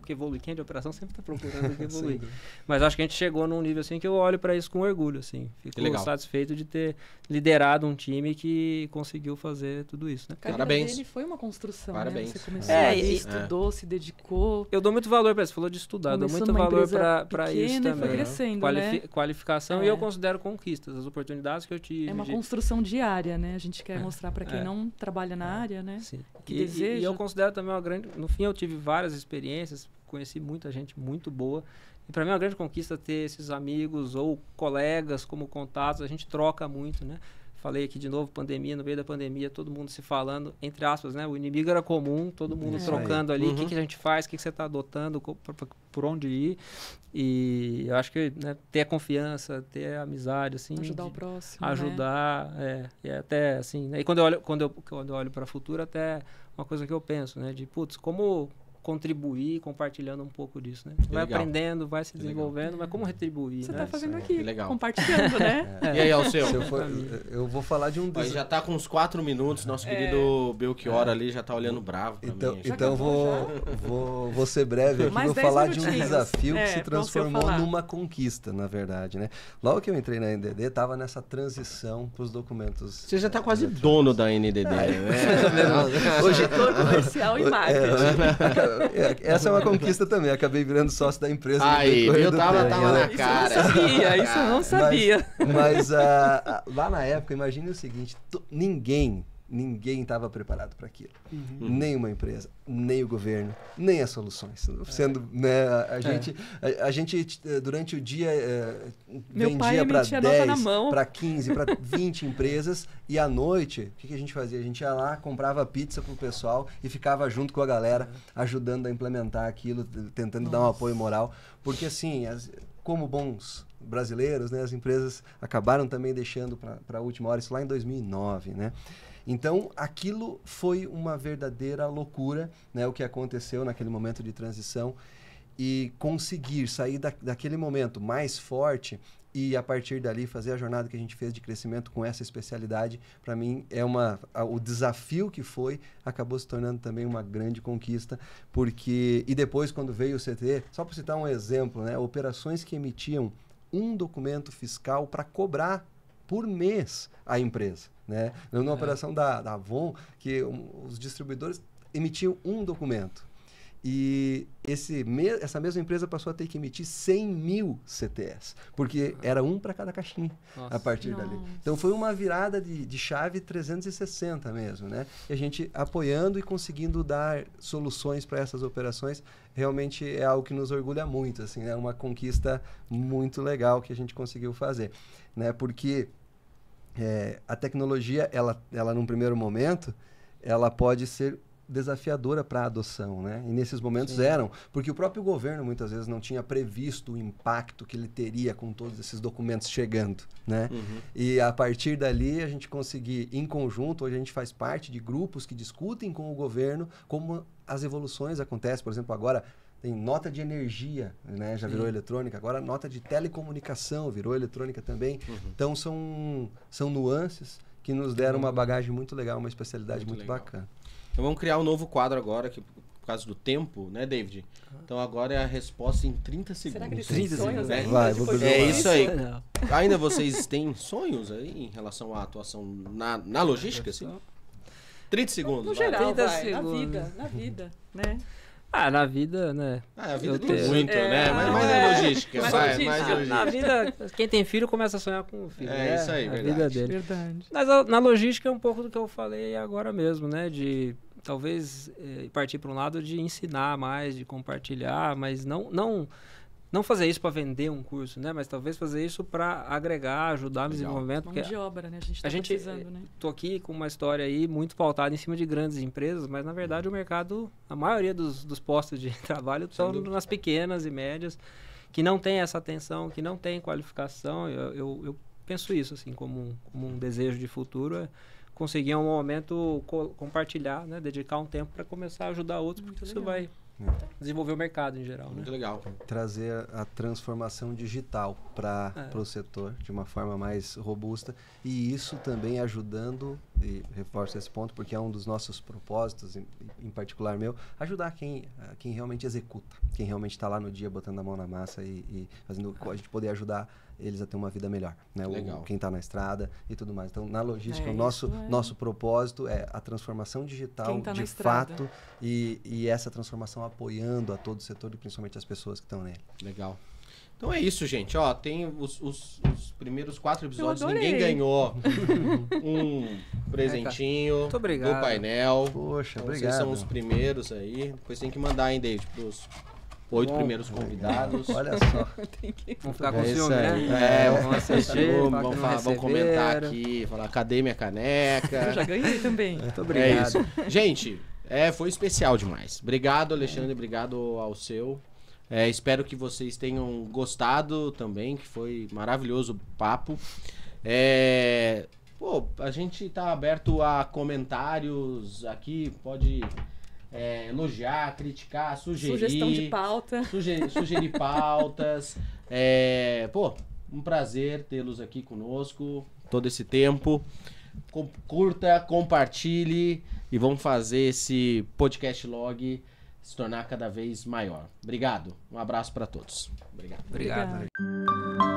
que evoluir. Quem é de operação sempre está procurando que evoluir. Mas acho que a gente chegou num nível assim que eu olho para isso com orgulho, assim. Fico satisfeito de ter liderado um time que conseguiu fazer tudo isso, né? Parabéns. Ele foi uma construção, Parabéns. Né? Você começou ali, estudou, se dedicou. Eu dou muito valor para isso. Você falou de estudar, dou muito valor para isso também. Foi crescendo, qualificação e eu considero conquistas, as oportunidades que eu tive. É uma construção diária, né? A gente quer mostrar para quem não trabalha na área, né? Sim. Que deseja. E eu considero também uma grande... No fim, eu tive várias experiências, conheci muita gente muito boa. E para mim é uma grande conquista ter esses amigos ou colegas como contatos. A gente troca muito, né? Falei aqui de novo, pandemia, no meio da pandemia, todo mundo se falando, entre aspas, né? O inimigo era comum, todo mundo trocando ali, o que a gente faz, o que você está adotando, por onde ir. E eu acho que ter a confiança, ter a amizade, assim... Ajudar o próximo, ajudar, e até, assim... Né? E quando eu olho para o futuro, até uma coisa que eu penso, né? De, putz, como contribuir, compartilhando um pouco disso, né? Vai aprendendo, vai se desenvolvendo, mas como retribuir, Você né? Tá fazendo aqui, compartilhando, né? E aí, Alceu? Eu vou falar de um... Já tá com uns 4 minutos, nosso querido Belchior ali já tá olhando bravo pra mim. Então vou ser breve aqui, vou falar de um desafio que se transformou numa conquista, na verdade, né? Logo que eu entrei na NDD, tava nessa transição pros documentos... Você já tá quase dono da NDD, né? Hoje diretor comercial e marketing. Essa é uma conquista também. Acabei virando sócio da empresa. Aí, eu tava na cara. Isso eu não sabia. Mas lá na época, imagine o seguinte: ninguém estava preparado para aquilo. Nem uma empresa, nem o governo, nem as soluções. Sendo, né, a gente durante o dia vendia para 10, para 15, para 20 empresas, e à noite, o que a gente fazia? A gente ia lá, comprava pizza pro pessoal e ficava junto com a galera, ajudando a implementar aquilo, tentando dar um apoio moral. Porque assim, como bons brasileiros, né, as empresas acabaram também deixando para a última hora, isso lá em 2009, né? Então, aquilo foi uma verdadeira loucura, né, o que aconteceu naquele momento de transição, e conseguir sair daquele momento mais forte e, a partir dali, fazer a jornada que a gente fez de crescimento com essa especialidade, para mim, o desafio que foi, acabou se tornando também uma grande conquista, porque... E depois, quando veio o CT, só para citar um exemplo, né, operações que emitiam um documento fiscal para cobrar por mês a empresa. Né? Numa operação da Avon, que os distribuidores emitiam um documento. E essa mesma empresa passou a ter que emitir 100 mil CTS, porque era um para cada caixinha. Nossa. A partir dali. Então foi uma virada de chave 360 mesmo, né? E a gente apoiando e conseguindo dar soluções para essas operações, realmente é algo que nos orgulha muito, assim, é uma conquista muito legal que a gente conseguiu fazer, né? Porque a tecnologia, ela num primeiro momento, ela pode ser desafiadora para a adoção, né? E nesses momentos eram, porque o próprio governo muitas vezes não tinha previsto o impacto que ele teria com todos esses documentos chegando, né? E a partir dali a gente conseguir, em conjunto, hoje a gente faz parte de grupos que discutem com o governo como as evoluções acontecem. Por exemplo, agora tem nota de energia, né? Já virou eletrônica. Agora nota de telecomunicação virou eletrônica também. Então são nuances que nos deram uma bagagem muito legal, uma especialidade muito bacana. Então vamos criar um novo quadro agora, que por causa do tempo, né, David? Então agora é a resposta em 30 segundos. Será que eles têm sonhos ainda? É isso aí. Ainda vocês têm sonhos aí em relação à atuação na logística, assim? 30 segundos. No geral, na vida, né? Na vida, né? A vida tem muito, né? Mas é logística. Na vida, quem tem filho começa a sonhar com o filho. É isso aí, a verdade. Vida dele. Verdade. Mas na logística é um pouco do que eu falei agora mesmo, né? De talvez partir para um lado de ensinar mais, de compartilhar, mas não fazer isso para vender um curso, né? Mas talvez fazer isso para agregar, ajudar no desenvolvimento. Mão de obra, né? A gente precisando, né? Tô aqui com uma história aí muito pautada em cima de grandes empresas, mas na verdade o mercado, a maioria dos postos de trabalho estão nas pequenas e médias, que não tem essa atenção, que não tem qualificação. Eu penso isso, assim, como um desejo de futuro, conseguir em um momento compartilhar, né? Dedicar um tempo para começar a ajudar outros, porque isso vai desenvolver o mercado em geral. Muito né? legal. Trazer a transformação digital para o setor de uma forma mais robusta, e isso também ajudando e reforço esse ponto porque é um dos nossos propósitos, em particular meu, ajudar quem realmente executa, quem realmente está lá no dia botando a mão na massa e fazendo a gente poder ajudar eles a ter uma vida melhor, né? Quem está na estrada e tudo mais. Então, na logística, o nosso propósito é a transformação digital de fato e essa transformação apoiando a todo o setor e principalmente as pessoas que estão nele. Legal. Então é isso, gente. Ó, tem os primeiros 4 episódios, ninguém ganhou um presentinho do painel. Poxa, então, obrigado. Vocês são os primeiros aí. Depois tem que mandar, hein, David, pros 8 primeiros convidados. Olha só. Vamos ficar com ciúme, né? Vamos assistir, vamos comentar aqui, falar, cadê minha caneca? Eu já ganhei também. Muito obrigado. É isso. Gente, foi especial demais. Obrigado, Alexandre, obrigado ao seu. Espero que vocês tenham gostado também, que foi maravilhoso o papo. A gente tá aberto a comentários aqui, pode elogiar, criticar, sugerir. Sugestão de pauta. Sugerir pautas. Um prazer tê-los aqui conosco todo esse tempo. Curta, compartilhe e vamos fazer esse podcast log se tornar cada vez maior. Obrigado. Um abraço para todos. Obrigado. Obrigado.